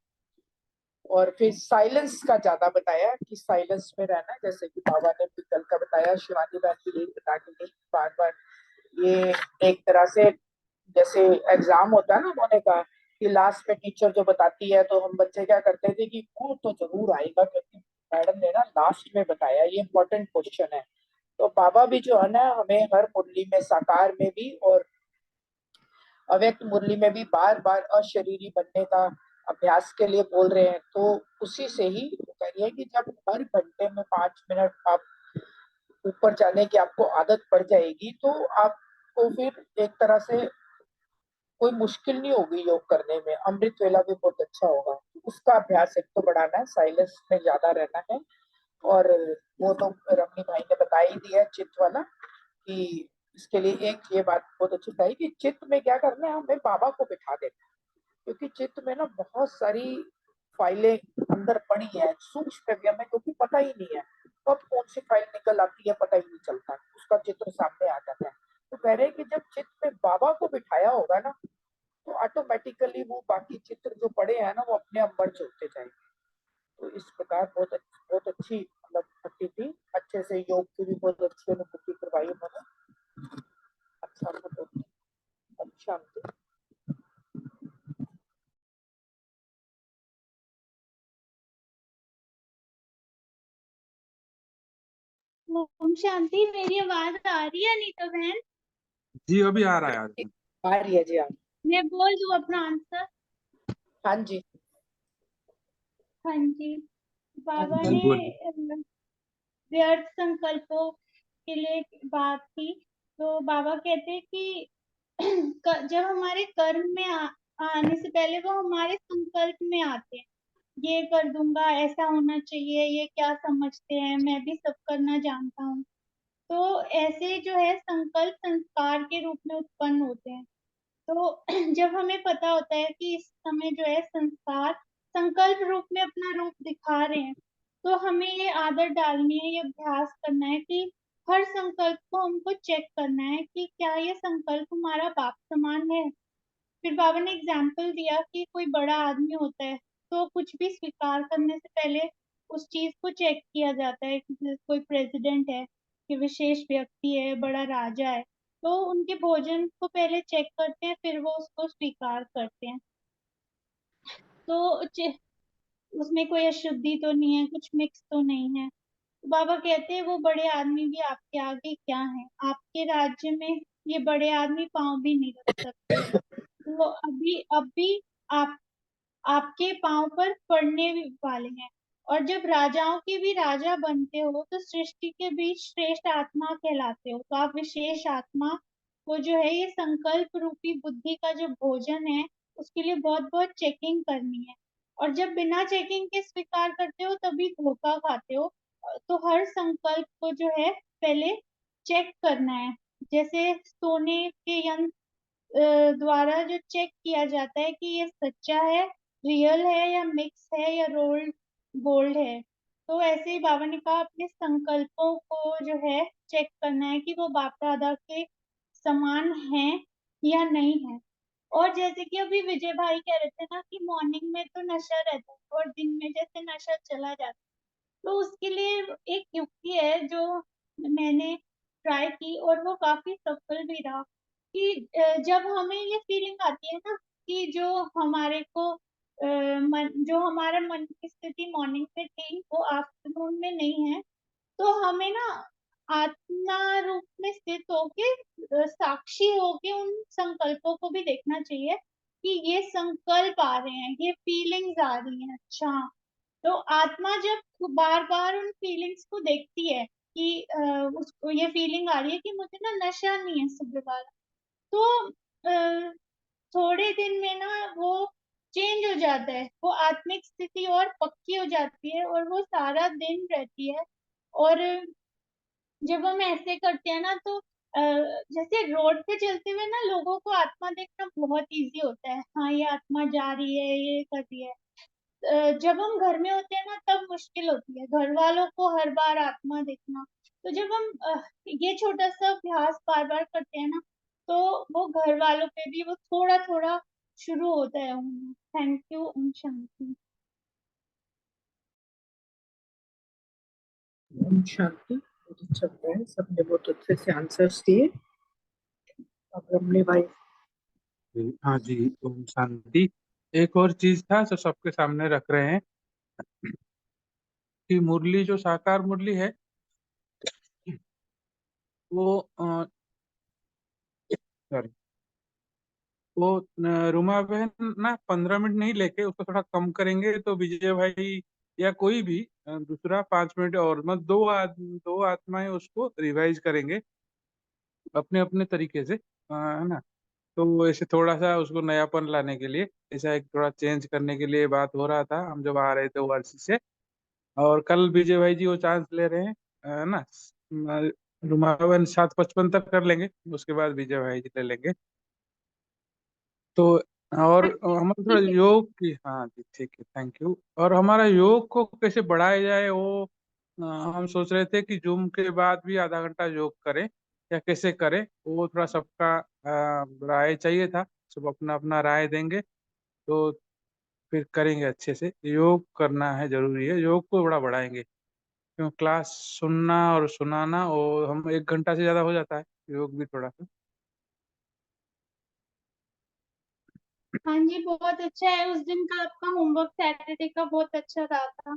और फिर साइलेंस का ज्यादा बताया कि साइलेंस में रहना, जैसे कि बाबा ने पिकल का बताया, शिवानी बहन की यही बता के गई बार बार। ये एक तरह से जैसे एग्जाम होता है ना, उन्होंने कहा कि लास्ट में टीचर जो बताती है, तो हम बच्चे क्या करते थे कि वो तो जरूर आएगा क्योंकि मैडम ने ना लास्ट में बताया, ये इंपॉर्टेंट क्वेश्चन है। तो बाबा भी जो है ना हमें हर मुरली में, साकार में भी और अव्यक्त मुरली में भी बार बार अशरीरी बनने का अभ्यास के लिए बोल रहे हैं। तो उसी से ही कह रही है कि जब हर घंटे में 5 मिनट आप ऊपर जाने की आपको आदत पड़ जाएगी, तो आपको फिर एक तरह से कोई मुश्किल नहीं होगी योग करने में। अमृत वेला भी बहुत अच्छा होगा। उसका अभ्यास एक तो बढ़ाना है, साइलेंस में ज्यादा रहना है। और वो तो रमनी भाई ने बता ही दिया चित्त वाला कि इसके लिए एक ये बात बहुत अच्छी बताई कि चित्त में क्या करना है, हमें बाबा को बिठा देना है। क्योंकि चित्त में ना बहुत सारी फाइलें अंदर पड़ी है सूक्ष्म में, हमें क्योंकि पता ही नहीं है कब कौन सी फाइल निकल आती है, पता ही नहीं चलता, उसका चित्र सामने आ जाता है। तो कह रहे हैं कि जब चित्त में बाबा को बिठाया होगा ना, तो ऑटोमेटिकली वो बाकी चित्र जो पड़े हैं ना, वो अपने आप मर्ज होते जाएंगे। तो इस प्रकार बहुत अच्छी मतलब भक्ति थी। अच्छे से योग की भी बहुत अच्छी अनुभूति करवाई उन्होंने। अच्छा अनुभूति। शांति।
ओम शांति। मेरी आवाज आ रही है अनीता बहन?
जी अभी आ रहा है आज।
आ रही है जी आप।
मैं बोल दूं अपना आंसर?
हाँ जी।
हाँ जी। बाबा
जी
ने
बोलिए।
व्यर्थ संकल्पों के लिए बात की। तो बाबा कहते हैं कि जब हमारे कर्म में आने से पहले वो हमारे संकल्प में आते हैं। ये कर दूंगा, ऐसा होना चाहिए, ये क्या समझते हैं, मैं भी सब करना जानता हूँ। तो ऐसे जो है संकल्प संस्कार के रूप में उत्पन्न होते हैं। तो जब हमें पता होता है कि इस समय जो है संस्कार संकल्प रूप में अपना रूप दिखा रहे हैं, तो हमें ये आदत डालनी है, ये अभ्यास करना है कि हर संकल्प को हमको चेक करना है कि क्या ये संकल्प हमारा बाप समान है। फिर बाबा ने एग्जाम्पल दिया कि कोई बड़ा आदमी होता है, तो कुछ भी स्वीकार करने से पहले उस चीज को चेक किया जाता है कि जैसे कोई प्रेसिडेंट है, कि विशेष व्यक्ति है, बड़ा राजा है, तो उनके भोजन को पहले चेक करते हैं, फिर वो उसको स्वीकार करते हैं। तो उसमें कोई अशुद्धि तो नहीं है, कुछ मिक्स तो नहीं है। तो बाबा कहते हैं वो बड़े आदमी भी आपके आगे क्या है, आपके राज्य में ये बड़े आदमी पांव भी नहीं रख सकते, वो अब भी आप आपके पांव पर पड़ने वाले हैं। और जब राजाओं के भी राजा बनते हो तो सृष्टि के बीच श्रेष्ठ आत्मा कहलाते हो। तो आप विशेष आत्मा को जो है ये संकल्प रूपी बुद्धि का जो भोजन है, उसके लिए बहुत बहुत चेकिंग करनी है। और जब बिना चेकिंग के स्वीकार करते हो तभी धोखा खाते हो। तो हर संकल्प को जो है पहले चेक करना है। जैसे सोने के यंत्र द्वारा जो चेक किया जाता है कि ये सच्चा है, रियल है, या मिक्स है, या रोल्ड गोल्ड है। तो ऐसे ही बाबा ने कहा अपने संकल्पों को जो है चेक करना है कि वो बाप दादा के समान है या नहीं है। और जैसे कि अभी विजय भाई कह रहे थे ना कि मॉर्निंग में तो नशा रहता है और दिन में जैसे नशा चला जाता है, तो उसके लिए एक युक्ति है जो मैंने ट्राई की और वो काफी सफल भी रहा। कि जब हमें ये फीलिंग आती है ना कि जो हमारा मन की स्थिति मॉर्निंग में थी वो आफ्टरनून में नहीं है, तो हमें ना आत्मा रूप में स्थित होके साक्षी होके उन संकल्पों को भी देखना चाहिए कि ये संकल्प आ रहे हैं, ये फीलिंग्स आ रही हैं। अच्छा, तो आत्मा जब बार बार उन फीलिंग्स को देखती है कि उसको ये फीलिंग आ रही है कि मुझे ना नशा नहीं है सुबह वाला, तो अ, थोड़े दिन में ना वो चेंज हो जाता है, वो आत्मिक स्थिति और पक्की हो जाती है और वो सारा दिन रहती है। और जब हम ऐसे करते हैं ना तो जैसे रोड पे चलते हुए ना लोगों को आत्मा देखना बहुत इजी होता है, हाँ ये आत्मा जा रही है, ये कर रही है। जब हम घर में होते हैं ना तब मुश्किल होती है घर वालों को हर बार आत्मा देखना। तो जब हम ये छोटा सा अभ्यास बार बार करते हैं ना, तो वो घर वालों पे भी वो थोड़ा थोड़ा शुरू होता है। Thank you. ओम शांति।
ओम शांति। बहुत अच्छा बताया, सबने बहुत अच्छे से आंसर्स दिए। अब रमणी भाई।
हाँ जी, ओम शांति। एक और चीज था जो सबके सामने रख रहे हैं कि मुरली जो साकार मुरली है वो सॉरी वो रुमा बहन ना 15 मिनट नहीं लेके उसको थोड़ा कम करेंगे तो विजय भाई या कोई भी दूसरा 5 मिनट और मतलब दो आत्माएं उसको रिवाइज करेंगे अपने अपने तरीके से, है ना। तो वो ऐसे थोड़ा सा उसको नयापन लाने के लिए, ऐसा एक थोड़ा चेंज करने के लिए बात हो रहा था हम जब आ रहे थे ओवरसी से। और कल विजय भाई जी वो चांस ले रहे हैं, है ना। रुमावन 7:55 तक कर लेंगे, उसके बाद विजय भाई जी ले लेंगे। तो और हमारा थोड़ा
ठीक है।
योग की, हाँ जी ठीक है, थैंक यू। और हमारा योग को कैसे बढ़ाया जाए वो हम सोच रहे थे कि जूम के बाद भी आधा घंटा योग करें या कैसे करें, वो थोड़ा सबका राय चाहिए था। सब अपना अपना राय देंगे तो फिर करेंगे अच्छे से। योग करना है, जरूरी है, योग को बड़ा बढ़ाएंगे क्यों क्लास सुनना और सुनाना वो हम 1 घंटा से ज्यादा हो जाता है, योग भी थोड़ा सा।
हाँ जी, बहुत अच्छा है। उस दिन का आपका होमवर्क सैटरडे का बहुत अच्छा रहा था।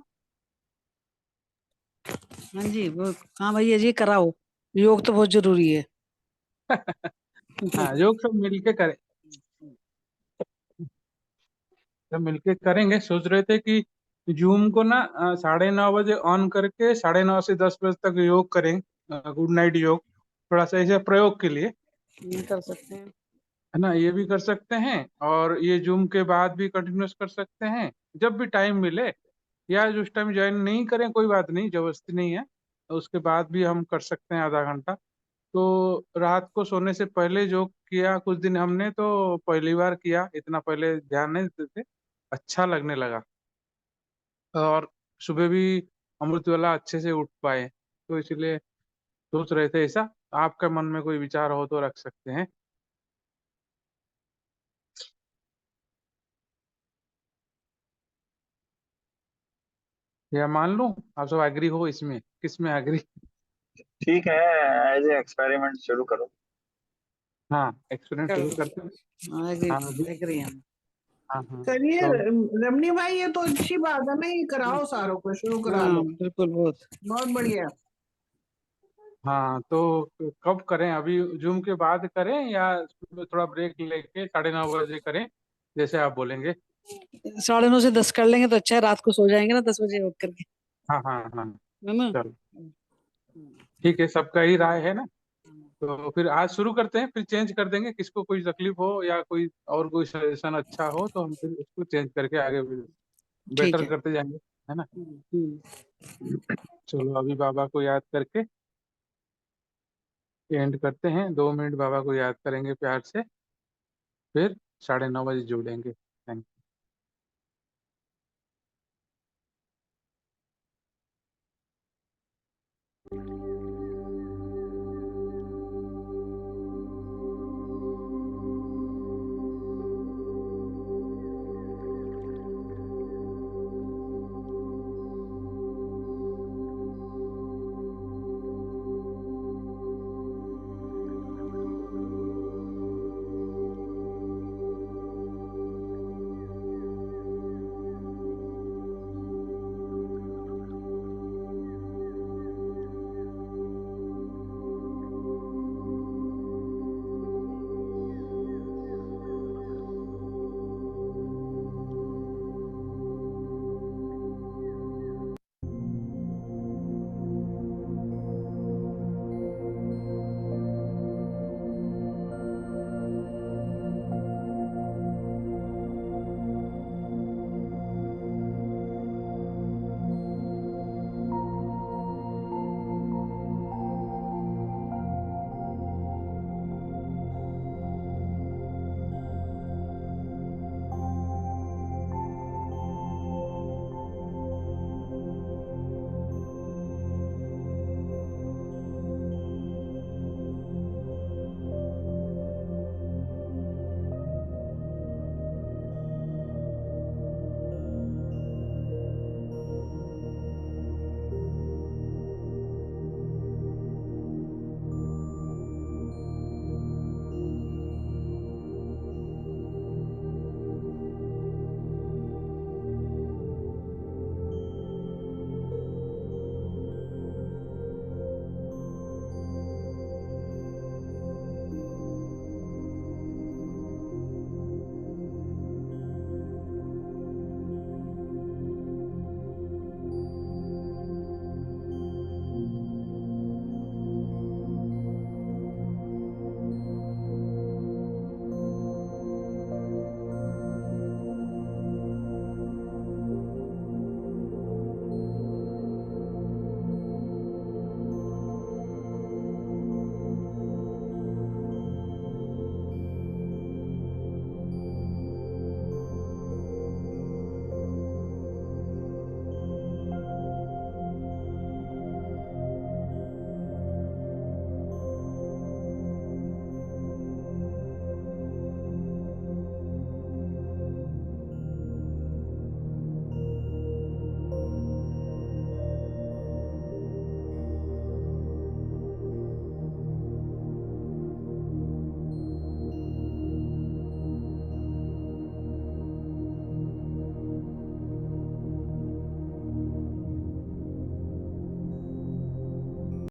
हाँ जी, वो हाँ भैया जी कराओ, योग तो बहुत जरूरी है।
हाँ, योग सब मिलके करें, सब मिलके करेंगे। सोच रहे थे कि जूम को ना 9:30 बजे ऑन करके 9:30 से 10 बजे तक योग करें, गुड नाइट योग, थोड़ा सा ऐसे प्रयोग के लिए,
ये कर सकते हैं।
है ना। ये भी कर सकते हैं और ये जूम के बाद भी कंटिन्यूस कर सकते हैं जब भी टाइम मिले, या जिस टाइम ज्वाइन नहीं करें कोई बात नहीं, जबरदस्ती नहीं है, तो उसके बाद भी हम कर सकते हैं आधा घंटा। तो रात को सोने से पहले जो किया कुछ दिन हमने, तो पहली बार किया, इतना पहले ध्यान नहीं देते थे, अच्छा लगने लगा। और सुबह भी अमृत वाला अच्छे से उठ पाए, तो इसलिए सोच रहे थे ऐसा। आपका मन में कोई विचार हो तो रख सकते हैं। या मान लूं, आप सब एग्री हो इसमें, किस में एग्री?
ठीक है, एज ए एक्सपेरिमेंट शुरू करो।
हाँ, एक्सपेरिमेंट
कर
शुरू
दो।
करते हैं।
हाँ एग्री,
हाँ अभी,
एग्री हम।
हाँ हाँ
करिए
तो
रमनी भाई, ये तो अच्छी बात है ना, ये कराओ, सारों को शुरू करा
हाँ
लो।
बिल्कुल, बहुत।
बहुत बढ़िया।
हाँ तो कब करें? अभी जूम के बाद करें या थोड़ा ब्रेक लेके 9:30 बजे करें, जैसे आप बोलेंगे।
9:30 से 10 कर लेंगे तो अच्छा है, रात को सो जाएंगे ना 10 बजे वक्त करके,
हाँ हाँ हाँ,
है ना।
चलो ठीक है, सबका ही राय है ना। तो फिर आज शुरू करते हैं, फिर चेंज कर देंगे, किसको कोई तकलीफ हो या कोई और कोई सजेशन अच्छा हो तो हम फिर उसको चेंज करके आगे
ठीक
बेटर
है।
करते जाएंगे, है ना।
हम्म।
चलो अभी बाबा को याद करके एंड करते हैं, 2 मिनट बाबा को याद करेंगे प्यार से, फिर 9:30 बजे जुड़ेंगे। Thank you.